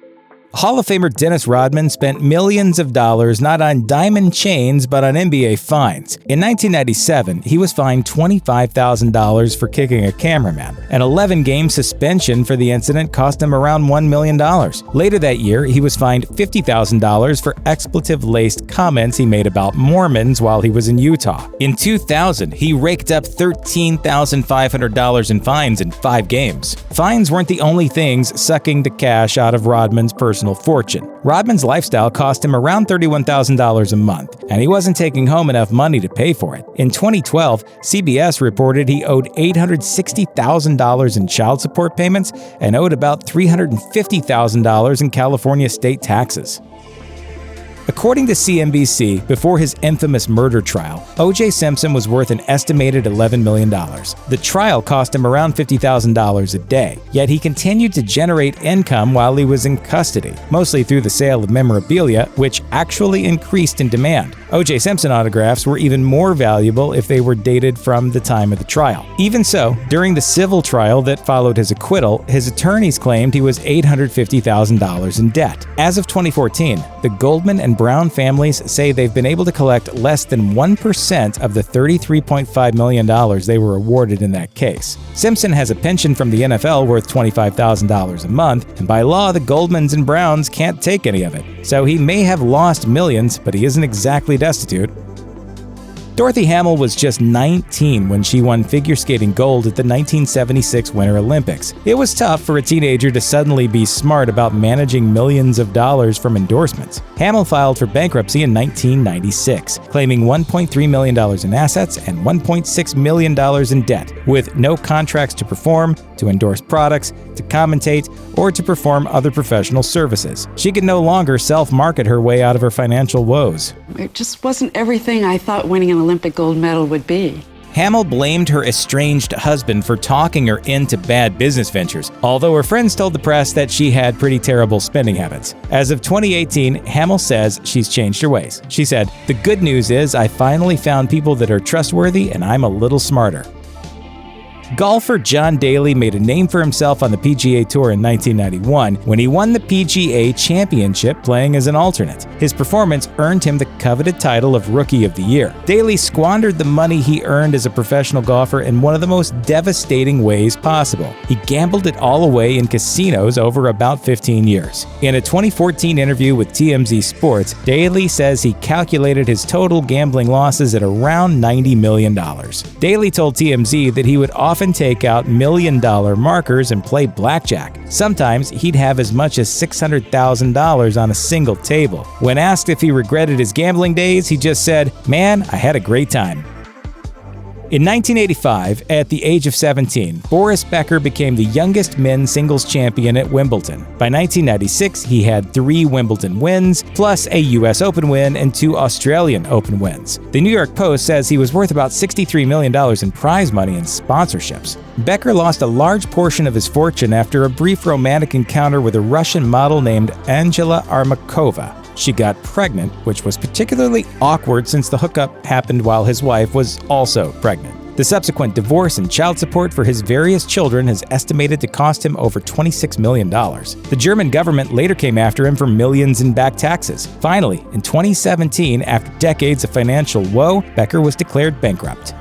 Hall of Famer Dennis Rodman spent millions of dollars not on diamond chains but on NBA fines. In 1997, he was fined $25,000 for kicking a cameraman. An 11-game suspension for the incident cost him around $1 million. Later that year, he was fined $50,000 for expletive-laced comments he made about Mormons while he was in Utah. In 2000, he raked up $13,500 in fines in 5 games. Fines weren't the only things sucking the cash out of Rodman's personal fortune. Rodman's lifestyle cost him around $31,000 a month, and he wasn't taking home enough money to pay for it. In 2012, CBS reported he owed $860,000 in child support payments and owed about $350,000 in California state taxes. According to CNBC, before his infamous murder trial, O.J. Simpson was worth an estimated $11 million. The trial cost him around $50,000 a day, yet he continued to generate income while he was in custody, mostly through the sale of memorabilia, which actually increased in demand. O.J. Simpson autographs were even more valuable if they were dated from the time of the trial. Even so, during the civil trial that followed his acquittal, his attorneys claimed he was $850,000 in debt. As of 2014, the Goldman and Brown families say they've been able to collect less than 1% of the $33.5 million they were awarded in that case. Simpson has a pension from the NFL worth $25,000 a month, and by law, the Goldmans and Browns can't take any of it. So he may have lost millions, but he isn't exactly destitute. Dorothy Hamill was just 19 when she won figure skating gold at the 1976 Winter Olympics. It was tough for a teenager to suddenly be smart about managing millions of dollars from endorsements. Hamill filed for bankruptcy in 1996, claiming $1.3 million in assets and $1.6 million in debt, with no contracts to perform, to endorse products, to commentate, or to perform other professional services. She could no longer self-market her way out of her financial woes. It just wasn't everything I thought winning an Olympic gold medal would be. Hamill blamed her estranged husband for talking her into bad business ventures, although her friends told the press that she had pretty terrible spending habits. As of 2018, Hamill says she's changed her ways. She said, "The good news is I finally found people that are trustworthy and I'm a little smarter." Golfer John Daly made a name for himself on the PGA Tour in 1991 when he won the PGA Championship playing as an alternate. His performance earned him the coveted title of Rookie of the Year. Daly squandered the money he earned as a professional golfer in one of the most devastating ways possible. He gambled it all away in casinos over about 15 years. In a 2014 interview with TMZ Sports, Daly says he calculated his total gambling losses at around $90 million. Daly told TMZ that he would often take out $1 million markers and play blackjack. Sometimes he'd have as much as $600,000 on a single table. When asked if he regretted his gambling days, he just said, "Man, I had a great time." In 1985, at the age of 17, Boris Becker became the youngest men's singles champion at Wimbledon. By 1996, he had 3 Wimbledon wins, plus a US Open win and 2 Australian Open wins. The New York Post says he was worth about $63 million in prize money and sponsorships. Becker lost a large portion of his fortune after a brief romantic encounter with a Russian model named Angela Armakova. She got pregnant, which was particularly awkward since the hookup happened while his wife was also pregnant. The subsequent divorce and child support for his various children is estimated to cost him over $26 million. The German government later came after him for millions in back taxes. Finally, in 2017, after decades of financial woe, Becker was declared bankrupt.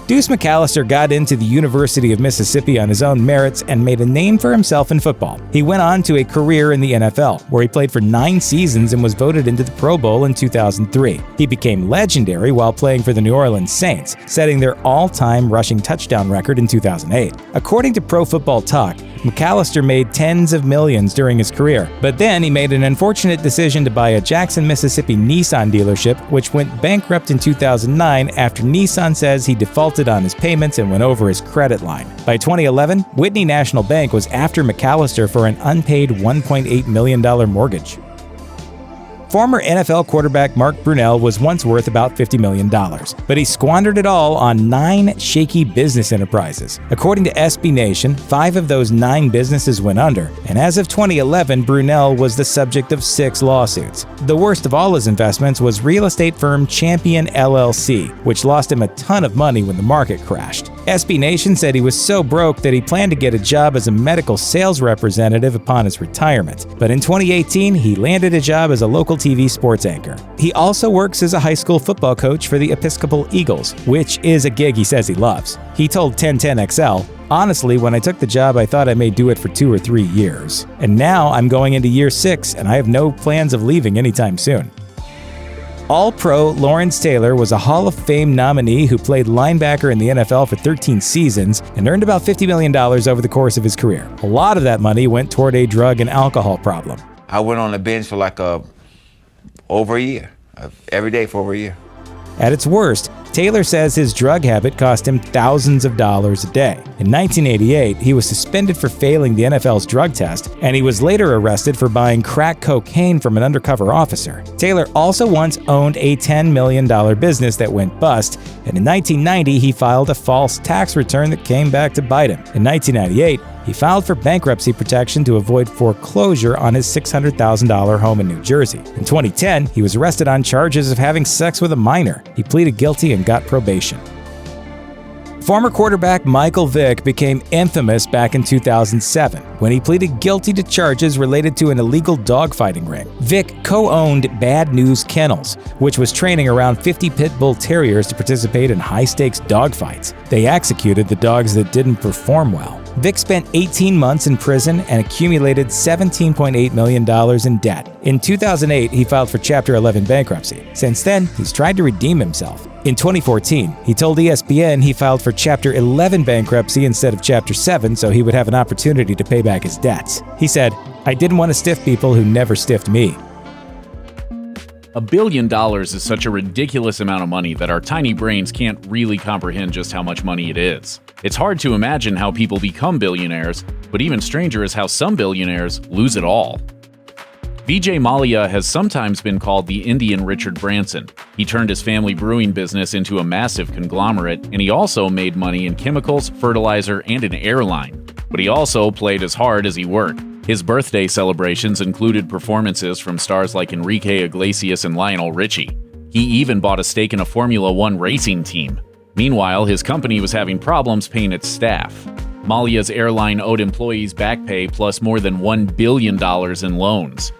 Deuce McAllister got into the University of Mississippi on his own merits and made a name for himself in football. He went on to a career in the NFL, where he played for 9 seasons and was voted into the Pro Bowl in 2003. He became legendary while playing for the New Orleans Saints, setting their all-time rushing touchdown record in 2008. According to Pro Football Talk, McAllister made tens of millions during his career, but then he made an unfortunate decision to buy a Jackson, Mississippi Nissan dealership, which went bankrupt in 2009 after Nissan says he defaulted on his payments and went over his credit line. By 2011, Whitney National Bank was after McAllister for an unpaid $1.8 million mortgage. Former NFL quarterback Mark Brunell was once worth about $50 million, but he squandered it all on 9 shaky business enterprises. According to SB Nation, 5 of those 9 businesses went under, and as of 2011, Brunell was the subject of 6 lawsuits. The worst of all his investments was real estate firm Champion LLC, which lost him a ton of money when the market crashed. SB Nation said he was so broke that he planned to get a job as a medical sales representative upon his retirement, but in 2018, he landed a job as a local TV sports anchor. He also works as a high school football coach for the Episcopal Eagles, which is a gig he says he loves. He told 1010XL, "Honestly, when I took the job, I thought I may do it for 2 or 3 years. And now I'm going into year 6, and I have no plans of leaving anytime soon." All-Pro Lawrence Taylor was a Hall of Fame nominee who played linebacker in the NFL for 13 seasons and earned about $50 million over the course of his career. A lot of that money went toward a drug and alcohol problem. I went on the bench for over a year, every day for over a year. At its worst, Taylor says his drug habit cost him thousands of dollars a day. In 1988, he was suspended for failing the NFL's drug test, and he was later arrested for buying crack cocaine from an undercover officer. Taylor also once owned a $10 million business that went bust, and in 1990, he filed a false tax return that came back to bite him. In 1998, he filed for bankruptcy protection to avoid foreclosure on his $600,000 home in New Jersey. In 2010, he was arrested on charges of having sex with a minor. He pleaded guilty and got probation. Former quarterback Michael Vick became infamous back in 2007 when he pleaded guilty to charges related to an illegal dogfighting ring. Vick co-owned Bad News Kennels, which was training around 50 pit bull terriers to participate in high-stakes dogfights. They executed the dogs that didn't perform well. Vick spent 18 months in prison and accumulated $17.8 million in debt. In 2008, he filed for Chapter 11 bankruptcy. Since then, he's tried to redeem himself. In 2014, he told ESPN he filed for Chapter 11 bankruptcy instead of Chapter 7 so he would have an opportunity to pay back his debts. He said, "I didn't want to stiff people who never stiffed me." $1 billion is such a ridiculous amount of money that our tiny brains can't really comprehend just how much money it is. It's hard to imagine how people become billionaires, but even stranger is how some billionaires lose it all. Vijay Mallya has sometimes been called the Indian Richard Branson. He turned his family brewing business into a massive conglomerate, and he also made money in chemicals, fertilizer, and an airline. But he also played as hard as he worked. His birthday celebrations included performances from stars like Enrique Iglesias and Lionel Richie. He even bought a stake in a Formula One racing team. Meanwhile, his company was having problems paying its staff. Mallya's airline owed employees back pay plus more than $1 billion in loans.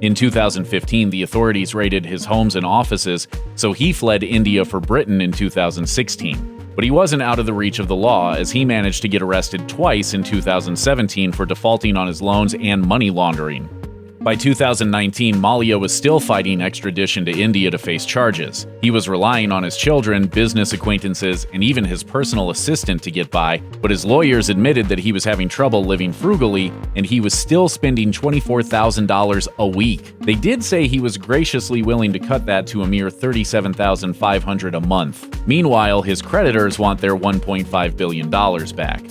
In 2015, the authorities raided his homes and offices, so he fled India for Britain in 2016. But he wasn't out of the reach of the law, as he managed to get arrested twice in 2017 for defaulting on his loans and money laundering. By 2019, Mallya was still fighting extradition to India to face charges. He was relying on his children, business acquaintances, and even his personal assistant to get by, but his lawyers admitted that he was having trouble living frugally, and he was still spending $24,000 a week. They did say he was graciously willing to cut that to a mere $37,500 a month. Meanwhile, his creditors want their $1.5 billion back.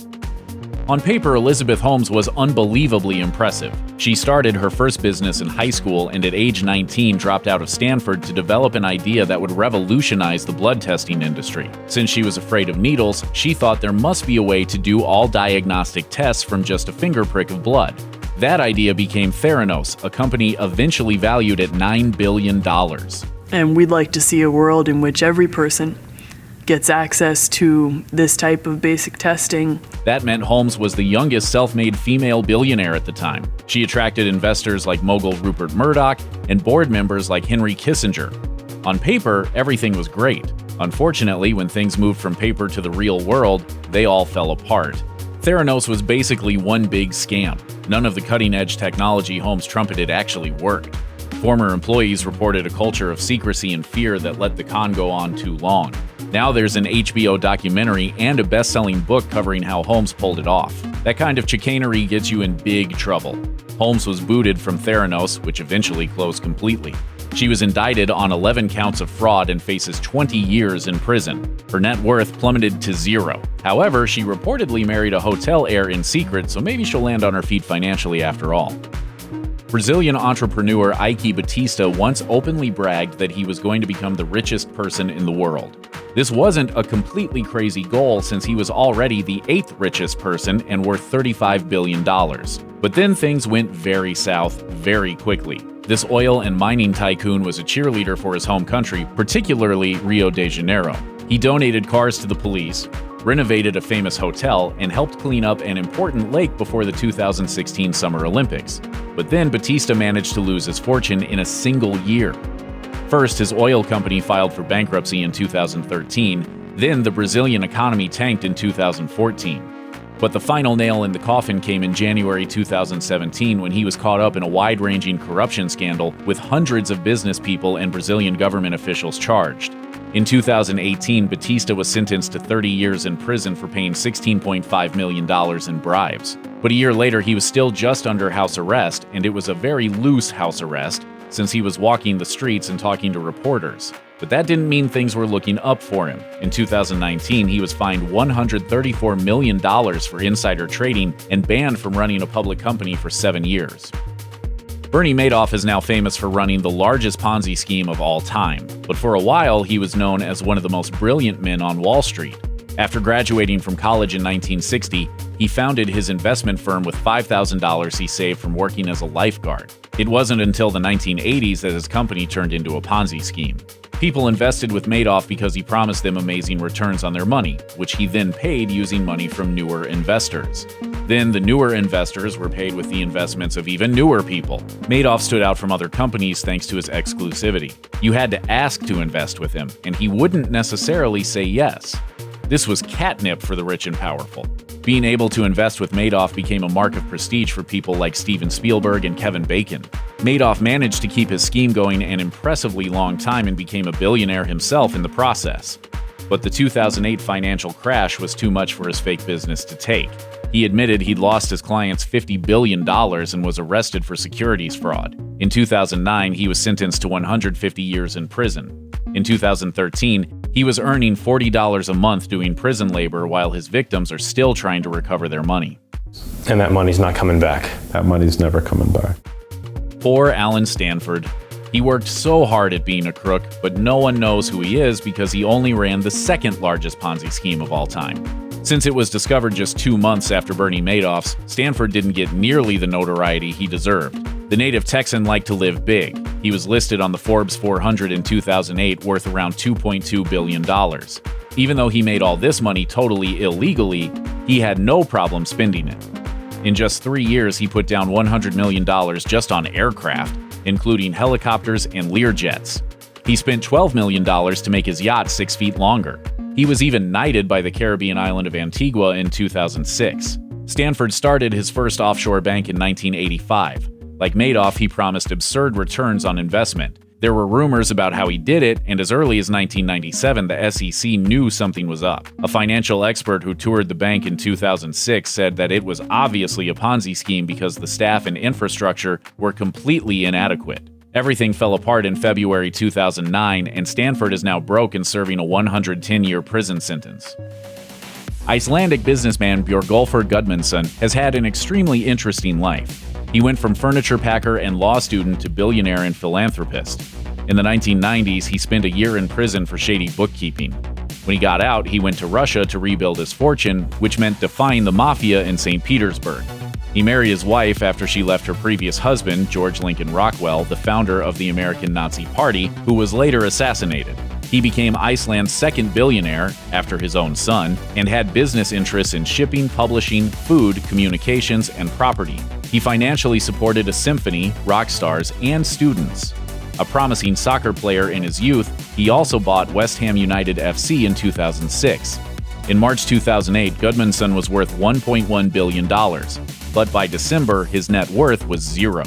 On paper, Elizabeth Holmes was unbelievably impressive. She started her first business in high school and at age 19 dropped out of Stanford to develop an idea that would revolutionize the blood testing industry. Since she was afraid of needles, she thought there must be a way to do all diagnostic tests from just a finger prick of blood. That idea became Theranos, a company eventually valued at $9 billion. And we'd like to see a world in which every person gets access to this type of basic testing. That meant Holmes was the youngest self-made female billionaire at the time. She attracted investors like mogul Rupert Murdoch and board members like Henry Kissinger. On paper, everything was great. Unfortunately, when things moved from paper to the real world, they all fell apart. Theranos was basically one big scam. None of the cutting-edge technology Holmes trumpeted actually worked. Former employees reported a culture of secrecy and fear that let the con go on too long. Now there's an HBO documentary and a best-selling book covering how Holmes pulled it off. That kind of chicanery gets you in big trouble. Holmes was booted from Theranos, which eventually closed completely. She was indicted on 11 counts of fraud and faces 20 years in prison. Her net worth plummeted to zero. However, she reportedly married a hotel heir in secret, so maybe she'll land on her feet financially after all. Brazilian entrepreneur Ike Batista once openly bragged that he was going to become the richest person in the world. This wasn't a completely crazy goal since he was already the 8th richest person and worth $35 billion. But then things went very south very quickly. This oil and mining tycoon was a cheerleader for his home country, particularly Rio de Janeiro. He donated cars to the police, renovated a famous hotel, and helped clean up an important lake before the 2016 Summer Olympics. But then Batista managed to lose his fortune in a single year. First, his oil company filed for bankruptcy in 2013, then the Brazilian economy tanked in 2014. But the final nail in the coffin came in January 2017 when he was caught up in a wide-ranging corruption scandal with hundreds of business people and Brazilian government officials charged. In 2018, Batista was sentenced to 30 years in prison for paying $16.5 million in bribes. But a year later, he was still just under house arrest, and it was a very loose house arrest, since he was walking the streets and talking to reporters. But that didn't mean things were looking up for him. In 2019, he was fined $134 million for insider trading and banned from running a public company for 7 years. Bernie Madoff is now famous for running the largest Ponzi scheme of all time, but for a while he was known as one of the most brilliant men on Wall Street. After graduating from college in 1960, he founded his investment firm with $5,000 he saved from working as a lifeguard. It wasn't until the 1980s that his company turned into a Ponzi scheme. People invested with Madoff because he promised them amazing returns on their money, which he then paid using money from newer investors. Then the newer investors were paid with the investments of even newer people. Madoff stood out from other companies thanks to his exclusivity. You had to ask to invest with him, and he wouldn't necessarily say yes. This was catnip for the rich and powerful. Being able to invest with Madoff became a mark of prestige for people like Steven Spielberg and Kevin Bacon. Madoff managed to keep his scheme going an impressively long time and became a billionaire himself in the process. But the 2008 financial crash was too much for his fake business to take. He admitted he'd lost his clients $50 billion and was arrested for securities fraud. In 2009, he was sentenced to 150 years in prison. In 2013, he was earning $40 a month doing prison labor while his victims are still trying to recover their money. And that money's not coming back. That money's never coming back. Poor Alan Stanford. He worked so hard at being a crook, but no one knows who he is because he only ran the second largest Ponzi scheme of all time. Since it was discovered just 2 months after Bernie Madoff's, Stanford didn't get nearly the notoriety he deserved. The native Texan liked to live big. He was listed on the Forbes 400 in 2008 worth around $2.2 billion. Even though he made all this money totally illegally, he had no problem spending it. In just 3 years, he put down $100 million just on aircraft, including helicopters and Learjets. He spent $12 million to make his yacht 6 feet longer. He was even knighted by the Caribbean island of Antigua in 2006. Stanford started his first offshore bank in 1985. Like Madoff, he promised absurd returns on investment. There were rumors about how he did it, and as early as 1997, the SEC knew something was up. A financial expert who toured the bank in 2006 said that it was obviously a Ponzi scheme because the staff and infrastructure were completely inadequate. Everything fell apart in February 2009, and Stanford is now broke and serving a 110-year prison sentence. Icelandic businessman Björgólfur Gudmundsson has had an extremely interesting life. He went from furniture packer and law student to billionaire and philanthropist. In the 1990s, he spent a year in prison for shady bookkeeping. When he got out, he went to Russia to rebuild his fortune, which meant defying the mafia in St. Petersburg. He married his wife after she left her previous husband, George Lincoln Rockwell, the founder of the American Nazi Party, who was later assassinated. He became Iceland's second billionaire, after his own son, and had business interests in shipping, publishing, food, communications, and property. He financially supported a symphony, rock stars, and students. A promising soccer player in his youth, he also bought West Ham United FC in 2006. In March 2008, Gudmundsson was worth $1.1 billion, but by December, his net worth was zero.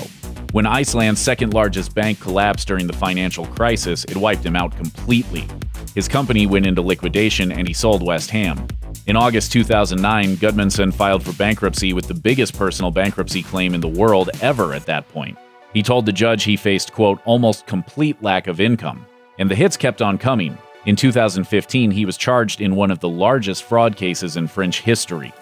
When Iceland's second-largest bank collapsed during the financial crisis, it wiped him out completely. His company went into liquidation and he sold West Ham. In August 2009, Gudmundsson filed for bankruptcy with the biggest personal bankruptcy claim in the world ever at that point. He told the judge he faced, quote, almost complete lack of income. And the hits kept on coming. In 2015, he was charged in one of the largest fraud cases in French history.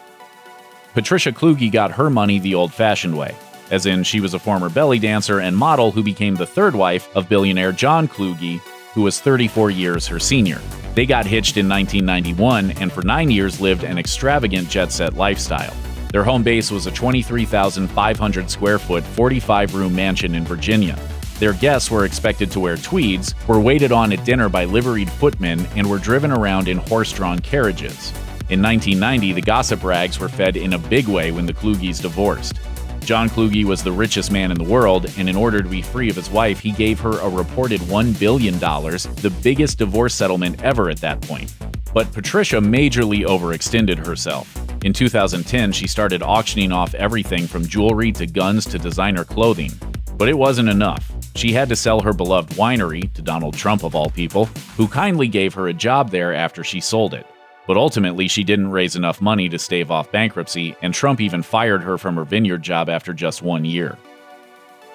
Patricia Kluge got her money the old-fashioned way, as in she was a former belly dancer and model who became the third wife of billionaire John Kluge, who was 34 years her senior. They got hitched in 1991 and for 9 years lived an extravagant jet-set lifestyle. Their home base was a 23,500 square foot, 45-room mansion in Virginia. Their guests were expected to wear tweeds, were waited on at dinner by liveried footmen, and were driven around in horse-drawn carriages. In 1990, the gossip rags were fed in a big way when the Kluges divorced. John Kluge was the richest man in the world, and in order to be free of his wife, he gave her a reported $1 billion, the biggest divorce settlement ever at that point. But Patricia majorly overextended herself. In 2010, she started auctioning off everything from jewelry to guns to designer clothing. But it wasn't enough. She had to sell her beloved winery to Donald Trump of all people, who kindly gave her a job there after she sold it. But ultimately, she didn't raise enough money to stave off bankruptcy, and Trump even fired her from her vineyard job after just 1 year.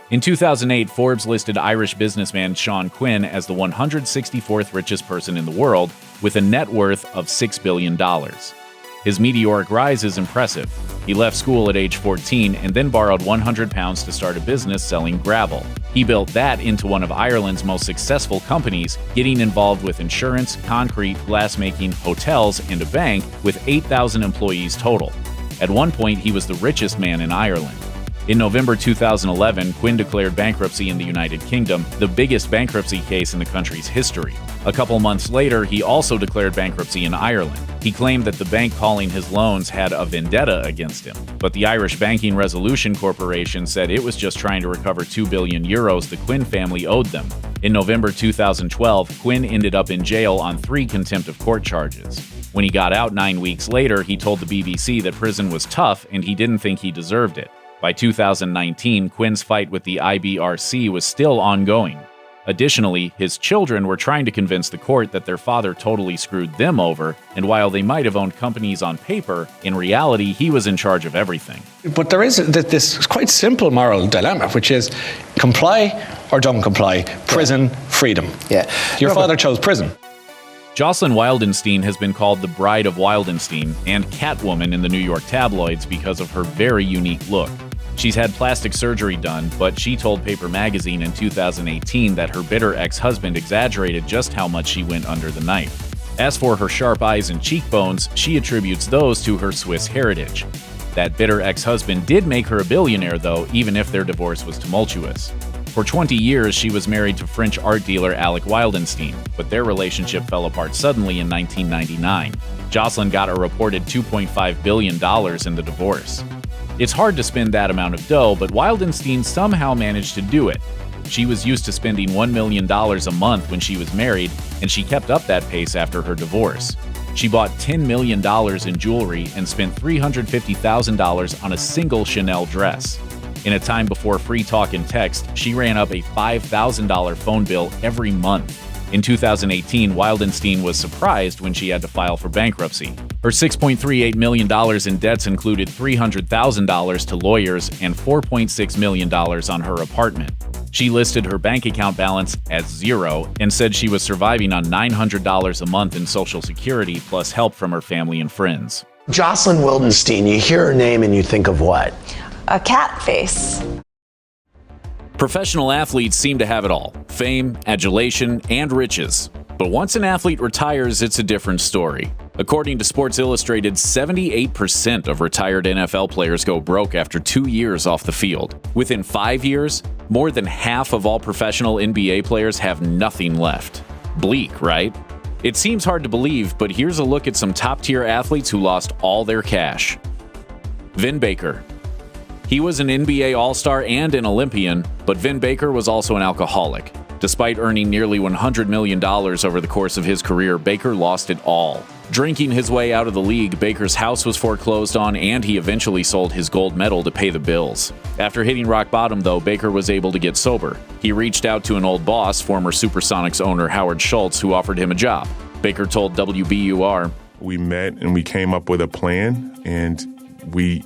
In 2008, Forbes listed Irish businessman Sean Quinn as the 164th richest person in the world, with a net worth of $6 billion. His meteoric rise is impressive. He left school at age 14 and then borrowed £100 to start a business selling gravel. He built that into one of Ireland's most successful companies, getting involved with insurance, concrete, glassmaking, hotels, and a bank with 8,000 employees total. At one point, he was the richest man in Ireland. In November 2011, Quinn declared bankruptcy in the United Kingdom, the biggest bankruptcy case in the country's history. A couple months later, he also declared bankruptcy in Ireland. He claimed that the bank calling his loans had a vendetta against him, but the Irish Banking Resolution Corporation said it was just trying to recover €2 billion the Quinn family owed them. In November 2012, Quinn ended up in jail on 3 contempt of court charges. When he got out 9 weeks later, he told the BBC that prison was tough and he didn't think he deserved it. By 2019, Quinn's fight with the IBRC was still ongoing. Additionally, his children were trying to convince the court that their father totally screwed them over, and while they might have owned companies on paper, in reality, he was in charge of everything. But there is this quite simple moral dilemma, which is comply or don't comply, prison, freedom. Yeah. Your father chose prison. Jocelyn Wildenstein has been called the Bride of Wildenstein and Catwoman in the New York tabloids because of her very unique look. She's had plastic surgery done, but she told Paper Magazine in 2018 that her bitter ex-husband exaggerated just how much she went under the knife. As for her sharp eyes and cheekbones, she attributes those to her Swiss heritage. That bitter ex-husband did make her a billionaire, though, even if their divorce was tumultuous. For 20 years, she was married to French art dealer Alec Wildenstein, but their relationship fell apart suddenly in 1999. Jocelyn got a reported $2.5 billion in the divorce. It's hard to spend that amount of dough, but Wildenstein somehow managed to do it. She was used to spending $1 million a month when she was married, and she kept up that pace after her divorce. She bought $10 million in jewelry and spent $350,000 on a single Chanel dress. In a time before free talk and text, she ran up a $5,000 phone bill every month. In 2018, Wildenstein was surprised when she had to file for bankruptcy. Her $6.38 million in debts included $300,000 to lawyers and $4.6 million on her apartment. She listed her bank account balance as zero and said she was surviving on $900 a month in Social Security plus help from her family and friends. Jocelyn Wildenstein, you hear her name and you think of what? A cat face. Professional athletes seem to have it all: fame, adulation, and riches. But once an athlete retires, it's a different story. According to Sports Illustrated, 78% of retired NFL players go broke after 2 years off the field. Within 5 years, more than half of all professional NBA players have nothing left. Bleak, right? It seems hard to believe, but here's a look at some top-tier athletes who lost all their cash. Vin Baker. He was an NBA All-Star and an Olympian, but Vin Baker was also an alcoholic. Despite earning nearly $100 million over the course of his career, Baker lost it all. Drinking his way out of the league, Baker's house was foreclosed on, and he eventually sold his gold medal to pay the bills. After hitting rock bottom, though, Baker was able to get sober. He reached out to an old boss, former Supersonics owner Howard Schultz, who offered him a job. Baker told WBUR, "We met and we came up with a plan, and we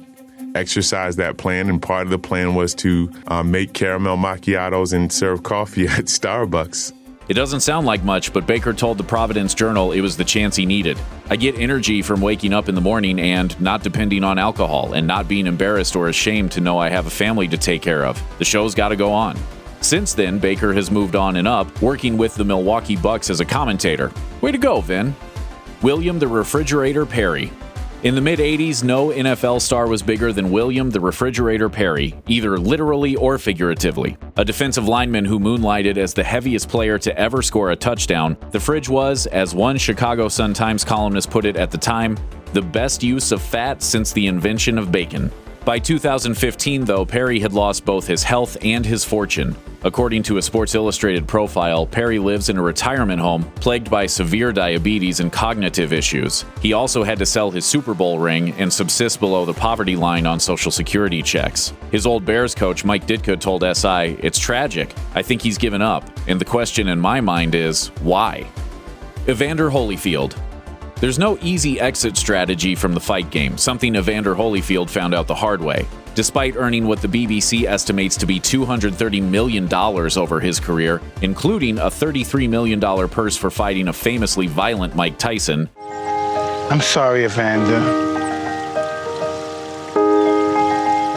exercised that plan, and part of the plan was to make caramel macchiatos and serve coffee at Starbucks." It doesn't sound like much, but Baker told the Providence Journal it was the chance he needed. "I get energy from waking up in the morning and not depending on alcohol and not being embarrassed or ashamed to know I have a family to take care of. The show's got to go on." Since then, Baker has moved on and up, working with the Milwaukee Bucks as a commentator. Way to go, Vin. William the Refrigerator Perry. In the mid-'80s, no NFL star was bigger than William the Refrigerator Perry, either literally or figuratively. A defensive lineman who moonlighted as the heaviest player to ever score a touchdown, the Fridge was, as one Chicago Sun-Times columnist put it at the time, the best use of fat since the invention of bacon. By 2015, though, Perry had lost both his health and his fortune. According to a Sports Illustrated profile, Perry lives in a retirement home plagued by severe diabetes and cognitive issues. He also had to sell his Super Bowl ring and subsist below the poverty line on Social Security checks. His old Bears coach, Mike Ditka, told SI, "It's tragic. I think he's given up. And the question in my mind is, why?" Evander Holyfield. There's no easy exit strategy from the fight game, something Evander Holyfield found out the hard way. Despite earning what the BBC estimates to be $230 million over his career, including a $33 million purse for fighting a famously violent Mike Tyson. I'm sorry, Evander.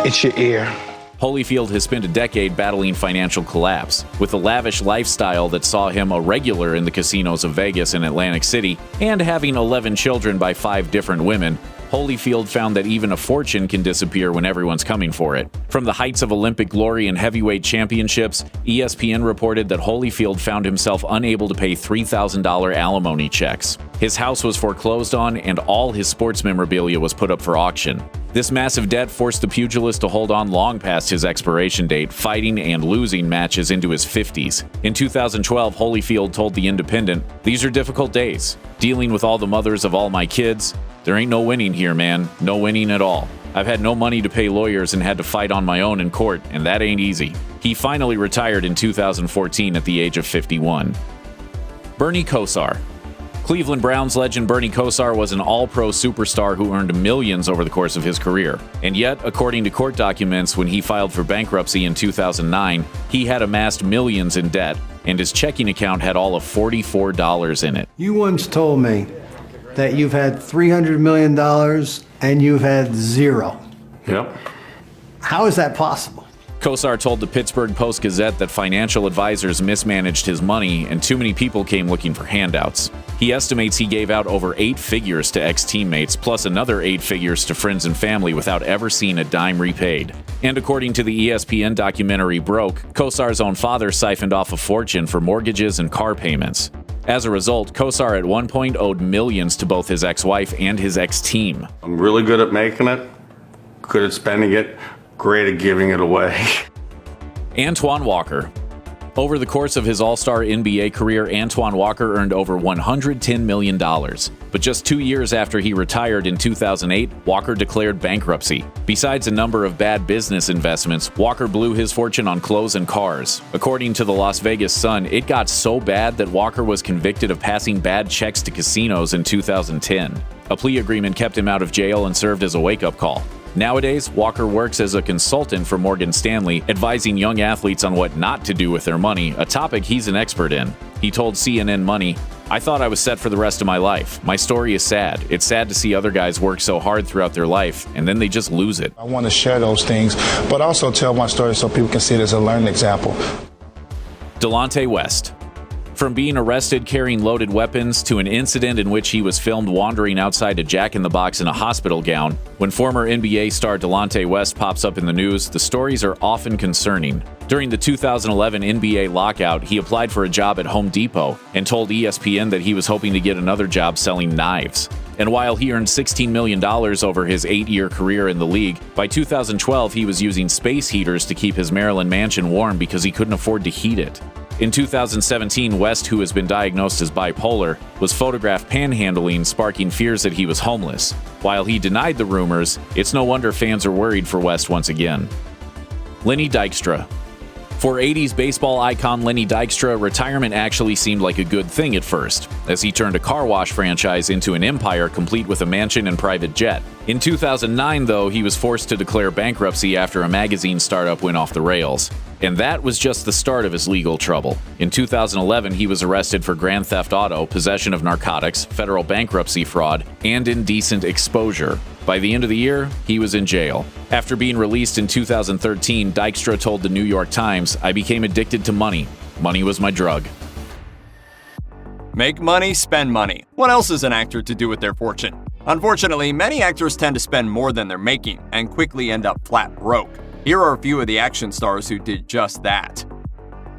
It's your ear. Holyfield has spent a decade battling financial collapse. With a lavish lifestyle that saw him a regular in the casinos of Vegas and Atlantic City, and having 11 children by 5 different women, Holyfield found that even a fortune can disappear when everyone's coming for it. From the heights of Olympic glory and heavyweight championships, ESPN reported that Holyfield found himself unable to pay $3,000 alimony checks. His house was foreclosed on, and all his sports memorabilia was put up for auction. This massive debt forced the pugilist to hold on long past his expiration date, fighting and losing matches into his 50s. In 2012, Holyfield told The Independent, "These are difficult days. Dealing with all the mothers of all my kids. There ain't no winning here, man. No winning at all. I've had no money to pay lawyers and had to fight on my own in court, and that ain't easy." He finally retired in 2014 at the age of 51. Bernie Kosar. Cleveland Browns legend Bernie Kosar was an all-pro superstar who earned millions over the course of his career. And yet, according to court documents, when he filed for bankruptcy in 2009, he had amassed millions in debt, and his checking account had all of $44 in it. You once told me that you've had $300 million and you've had zero. Yep. How is that possible? Kosar told the Pittsburgh Post-Gazette that financial advisors mismanaged his money and too many people came looking for handouts. He estimates he gave out over 8 figures to ex-teammates, plus another 8 figures to friends and family without ever seeing a dime repaid. And according to the ESPN documentary Broke, Kosar's own father siphoned off a fortune for mortgages and car payments. As a result, Kosar at one point owed millions to both his ex-wife and his ex-team. I'm really good at making it, good at spending it, great at giving it away. Antoine Walker. Over the course of his all-star NBA career, Antoine Walker earned over $110 million. But just 2 years after he retired in 2008, Walker declared bankruptcy. Besides a number of bad business investments, Walker blew his fortune on clothes and cars. According to the Las Vegas Sun, it got so bad that Walker was convicted of passing bad checks to casinos in 2010. A plea agreement kept him out of jail and served as a wake-up call. Nowadays, Walker works as a consultant for Morgan Stanley, advising young athletes on what not to do with their money, a topic he's an expert in. He told CNN Money, "I thought I was set for the rest of my life. My story is sad. It's sad to see other guys work so hard throughout their life, and then they just lose it." I want to share those things, but also tell my story so people can see it as a learning example. Delonte West. From being arrested carrying loaded weapons to an incident in which he was filmed wandering outside a Jack in the Box in a hospital gown, when former NBA star Delonte West pops up in the news, the stories are often concerning. During the 2011 NBA lockout, he applied for a job at Home Depot and told ESPN that he was hoping to get another job selling knives. And while he earned $16 million over his 8-year career in the league, by 2012 he was using space heaters to keep his Maryland mansion warm because he couldn't afford to heat it. In 2017, West, who has been diagnosed as bipolar, was photographed panhandling, sparking fears that he was homeless. While he denied the rumors, it's no wonder fans are worried for West once again. Lenny Dykstra. For 80s baseball icon Lenny Dykstra, retirement actually seemed like a good thing at first, as he turned a car wash franchise into an empire complete with a mansion and private jet. In 2009, though, he was forced to declare bankruptcy after a magazine startup went off the rails. And that was just the start of his legal trouble. In 2011, he was arrested for grand theft auto, possession of narcotics, federal bankruptcy fraud, and indecent exposure. By the end of the year, he was in jail. After being released in 2013, Dykstra told the New York Times, "I became addicted to money. Money was my drug." Make money, spend money. What else is an actor to do with their fortune? Unfortunately, many actors tend to spend more than they're making and quickly end up flat broke. Here are a few of the action stars who did just that.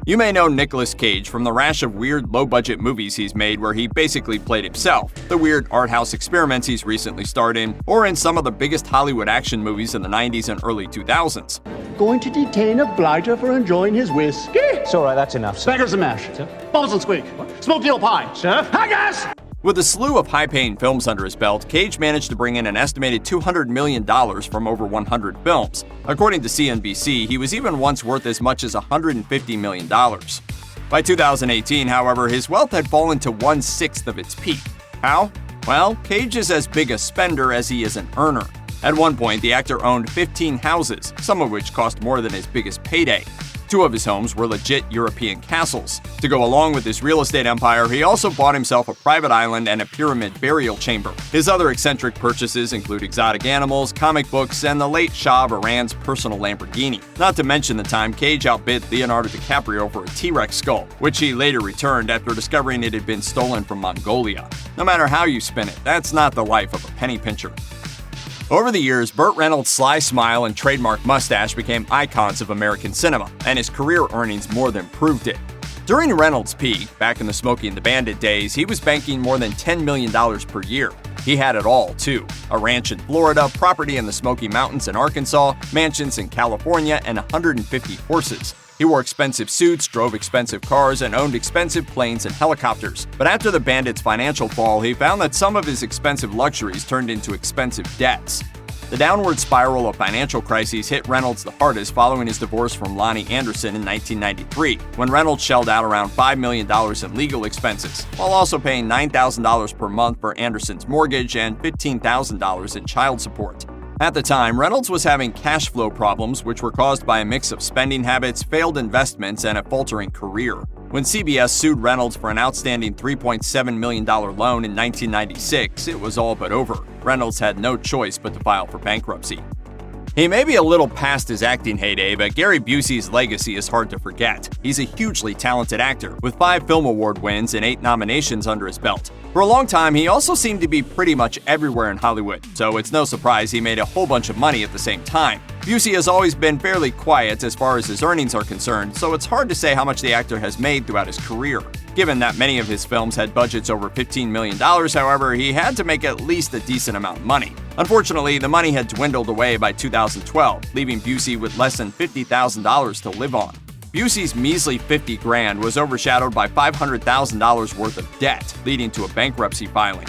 You may know Nicolas Cage from the rash of weird, low-budget movies he's made where he basically played himself, the weird art house experiments he's recently starred in, or in some of the biggest Hollywood action movies in the 90s and early 2000s. Going to detain a blighter for enjoying his whiskey? It's all right, that's enough, sir. Beggars and mash. Bubbles and squeak. Smoked eel pie. Sir? Hi, guys! With a slew of high-paying films under his belt, Cage managed to bring in an estimated $200 million from over 100 films. According to CNBC, he was even once worth as much as $150 million. By 2018, however, his wealth had fallen to 1/6 of its peak. How? Well, Cage is as big a spender as he is an earner. At one point, the actor owned 15 houses, some of which cost more than his biggest payday. 2 of his homes were legit European castles. To go along with his real estate empire, he also bought himself a private island and a pyramid burial chamber. His other eccentric purchases include exotic animals, comic books, and the late Shah of Iran's personal Lamborghini. Not to mention the time Cage outbid Leonardo DiCaprio for a T-Rex skull, which he later returned after discovering it had been stolen from Mongolia. No matter how you spin it, that's not the life of a penny pincher. Over the years, Burt Reynolds' sly smile and trademark mustache became icons of American cinema, and his career earnings more than proved it. During Reynolds' peak, back in the Smokey and the Bandit days, he was banking more than $10 million per year. He had it all, too. A ranch in Florida, property in the Smoky Mountains in Arkansas, mansions in California, and 150 horses. He wore expensive suits, drove expensive cars, and owned expensive planes and helicopters. But after the Bandits' financial fall, he found that some of his expensive luxuries turned into expensive debts. The downward spiral of financial crises hit Reynolds the hardest following his divorce from Lonnie Anderson in 1993, when Reynolds shelled out around $5 million in legal expenses, while also paying $9,000 per month for Anderson's mortgage and $15,000 in child support. At the time, Reynolds was having cash flow problems, which were caused by a mix of spending habits, failed investments, and a faltering career. When CBS sued Reynolds for an outstanding $3.7 million loan in 1996, it was all but over. Reynolds had no choice but to file for bankruptcy. He may be a little past his acting heyday, but Gary Busey's legacy is hard to forget. He's a hugely talented actor, with 5 Film Award wins and 8 nominations under his belt. For a long time, he also seemed to be pretty much everywhere in Hollywood, so it's no surprise he made a whole bunch of money at the same time. Busey has always been fairly quiet as far as his earnings are concerned, so it's hard to say how much the actor has made throughout his career. Given that many of his films had budgets over $15 million, however, he had to make at least a decent amount of money. Unfortunately, the money had dwindled away by 2012, leaving Busey with less than $50,000 to live on. Busey's measly $50,000 was overshadowed by $500,000 worth of debt, leading to a bankruptcy filing.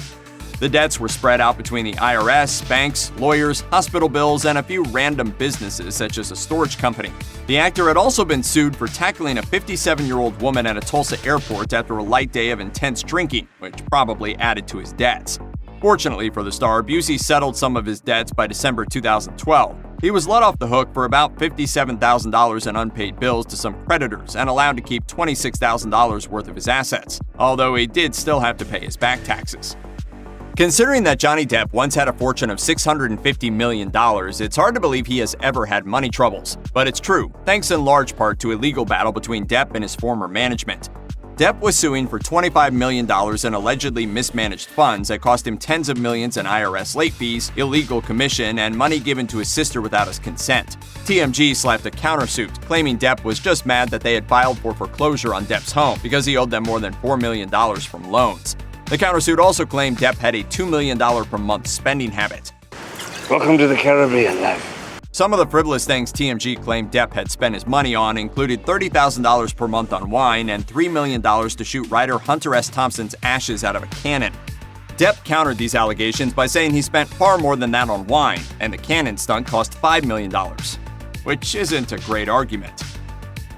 The debts were spread out between the IRS, banks, lawyers, hospital bills, and a few random businesses such as a storage company. The actor had also been sued for tackling a 57-year-old woman at a Tulsa airport after a light day of intense drinking, which probably added to his debts. Fortunately for the star, Busey settled some of his debts by December 2012. He was let off the hook for about $57,000 in unpaid bills to some creditors and allowed to keep $26,000 worth of his assets, although he did still have to pay his back taxes. Considering that Johnny Depp once had a fortune of $650 million, it's hard to believe he has ever had money troubles. But it's true, thanks in large part to a legal battle between Depp and his former management. Depp was suing for $25 million in allegedly mismanaged funds that cost him tens of millions in IRS late fees, illegal commission, and money given to his sister without his consent. TMG slapped a countersuit, claiming Depp was just mad that they had filed for foreclosure on Depp's home because he owed them more than $4 million from loans. The countersuit also claimed Depp had a $2 million per month spending habit. Welcome to the Caribbean life. Some of the frivolous things TMG claimed Depp had spent his money on included $30,000 per month on wine and $3 million to shoot writer Hunter S. Thompson's ashes out of a cannon. Depp countered these allegations by saying he spent far more than that on wine, and the cannon stunt cost $5 million, which isn't a great argument.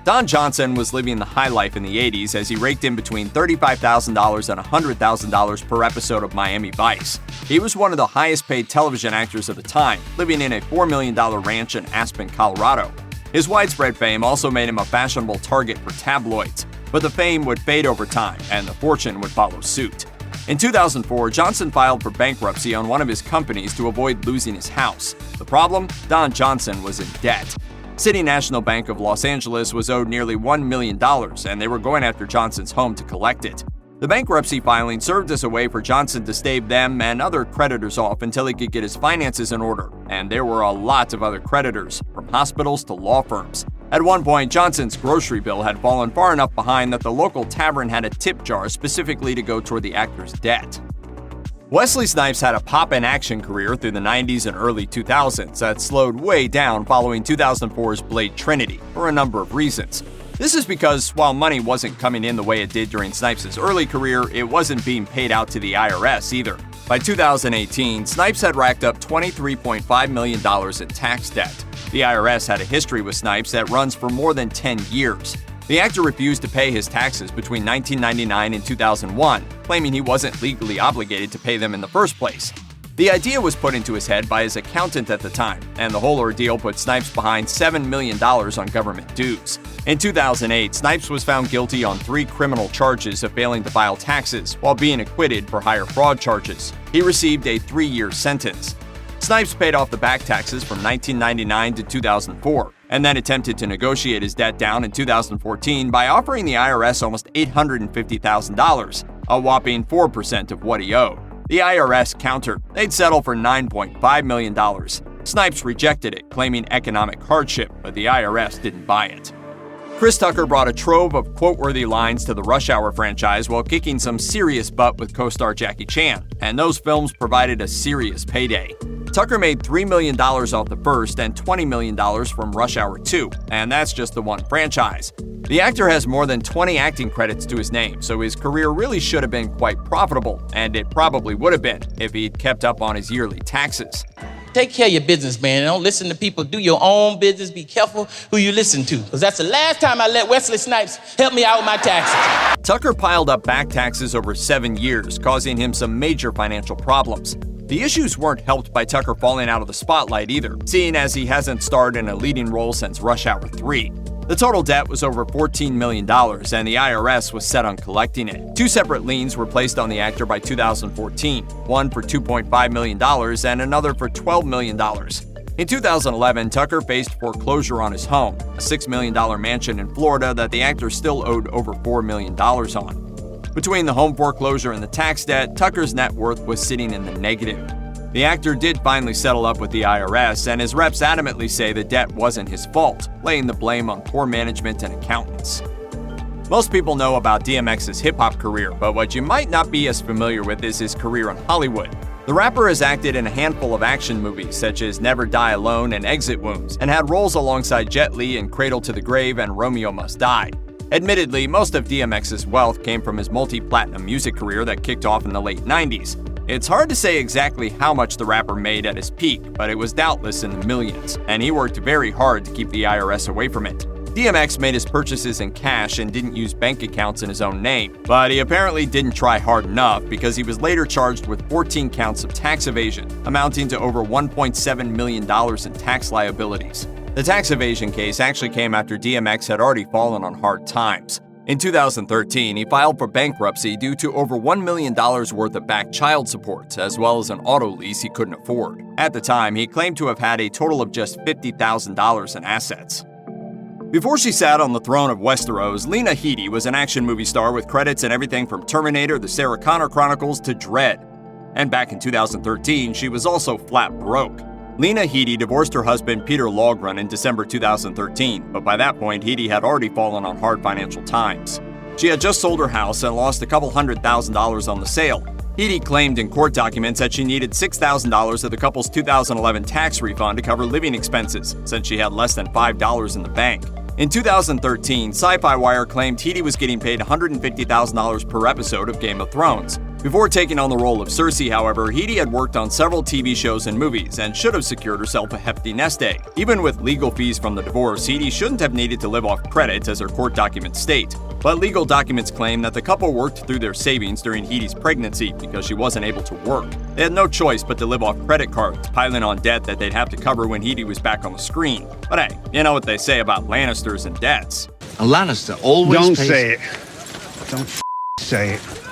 Don Johnson was living the high life in the 80s as he raked in between $35,000 and $100,000 per episode of Miami Vice. He was one of the highest paid television actors of the time, living in a $4 million ranch in Aspen, Colorado. His widespread fame also made him a fashionable target for tabloids, but the fame would fade over time and the fortune would follow suit. In 2004, Johnson filed for bankruptcy on one of his companies to avoid losing his house. The problem? Don Johnson was in debt. City National Bank of Los Angeles was owed nearly $1 million, and they were going after Johnson's home to collect it. The bankruptcy filing served as a way for Johnson to stave them and other creditors off until he could get his finances in order, and there were a lot of other creditors, from hospitals to law firms. At one point, Johnson's grocery bill had fallen far enough behind that the local tavern had a tip jar specifically to go toward the actor's debt. Wesley Snipes had a pop-in-action career through the 90s and early 2000s that slowed way down following 2004's Blade Trinity, for a number of reasons. This is because, while money wasn't coming in the way it did during Snipes' early career, it wasn't being paid out to the IRS either. By 2018, Snipes had racked up $23.5 million in tax debt. The IRS had a history with Snipes that runs for more than 10 years. The actor refused to pay his taxes between 1999 and 2001, claiming he wasn't legally obligated to pay them in the first place. The idea was put into his head by his accountant at the time, and the whole ordeal put Snipes behind $7 million on government dues. In 2008, Snipes was found guilty on 3 criminal charges of failing to file taxes, while being acquitted for higher fraud charges. He received a 3-year sentence. Snipes paid off the back taxes from 1999 to 2004, and then attempted to negotiate his debt down in 2014 by offering the IRS almost $850,000, a whopping 4% of what he owed. The IRS countered. They'd settle for $9.5 million. Snipes rejected it, claiming economic hardship, but the IRS didn't buy it. Chris Tucker brought a trove of quote-worthy lines to the Rush Hour franchise while kicking some serious butt with co-star Jackie Chan, and those films provided a serious payday. Tucker made $3 million off the first and $20 million from Rush Hour 2, and that's just the one franchise. The actor has more than 20 acting credits to his name, so his career really should have been quite profitable, and it probably would have been if he'd kept up on his yearly taxes. Take care of your business, man. Don't listen to people. Do your own business. Be careful who you listen to, because that's the last time I let Wesley Snipes help me out with my taxes. Tucker piled up back taxes over 7 years, causing him some major financial problems. The issues weren't helped by Tucker falling out of the spotlight either, seeing as he hasn't starred in a leading role since Rush Hour 3. The total debt was over $14 million, and the IRS was set on collecting it. 2 separate liens were placed on the actor by 2014, one for $2.5 million and another for $12 million. In 2011, Tucker faced foreclosure on his home, a $6 million mansion in Florida that the actor still owed over $4 million on. Between the home foreclosure and the tax debt, Tucker's net worth was sitting in the negative. The actor did finally settle up with the IRS, and his reps adamantly say the debt wasn't his fault, laying the blame on poor management and accountants. Most people know about DMX's hip-hop career, but what you might not be as familiar with is his career in Hollywood. The rapper has acted in a handful of action movies such as Never Die Alone and Exit Wounds, and had roles alongside Jet Li in Cradle to the Grave and Romeo Must Die. Admittedly, most of DMX's wealth came from his multi-platinum music career that kicked off in the late 90s. It's hard to say exactly how much the rapper made at his peak, but it was doubtless in the millions, and he worked very hard to keep the IRS away from it. DMX made his purchases in cash and didn't use bank accounts in his own name, but he apparently didn't try hard enough because he was later charged with 14 counts of tax evasion, amounting to over $1.7 million in tax liabilities. The tax evasion case actually came after DMX had already fallen on hard times. In 2013, he filed for bankruptcy due to over $1 million worth of back child support, as well as an auto lease he couldn't afford. At the time, he claimed to have had a total of just $50,000 in assets. Before she sat on the throne of Westeros, Lena Headey was an action movie star with credits in everything from Terminator, The Sarah Connor Chronicles, to Dredd. And back in 2013, she was also flat broke. Lena Headey divorced her husband Peter Lawgren in December 2013, but by that point, Headey had already fallen on hard financial times. She had just sold her house and lost a couple $100,000 on the sale. Edie claimed in court documents that she needed $6,000 of the couple's 2011 tax refund to cover living expenses, since she had less than $5 in the bank. In 2013, Sci-Fi Wire claimed Edie was getting paid $150,000 per episode of Game of Thrones. Before taking on the role of Cersei, however, Edie had worked on several TV shows and movies and should have secured herself a hefty nest egg. Even with legal fees from the divorce, Edie shouldn't have needed to live off credits, as her court documents state. But legal documents claim that the couple worked through their savings during Edie's pregnancy because she wasn't able to work. They had no choice but to live off credit cards, piling on debt that they'd have to cover when Edie was back on the screen. But hey, you know what they say about Lannisters and debts. A Lannister always Don't pays... say it. Don't say it.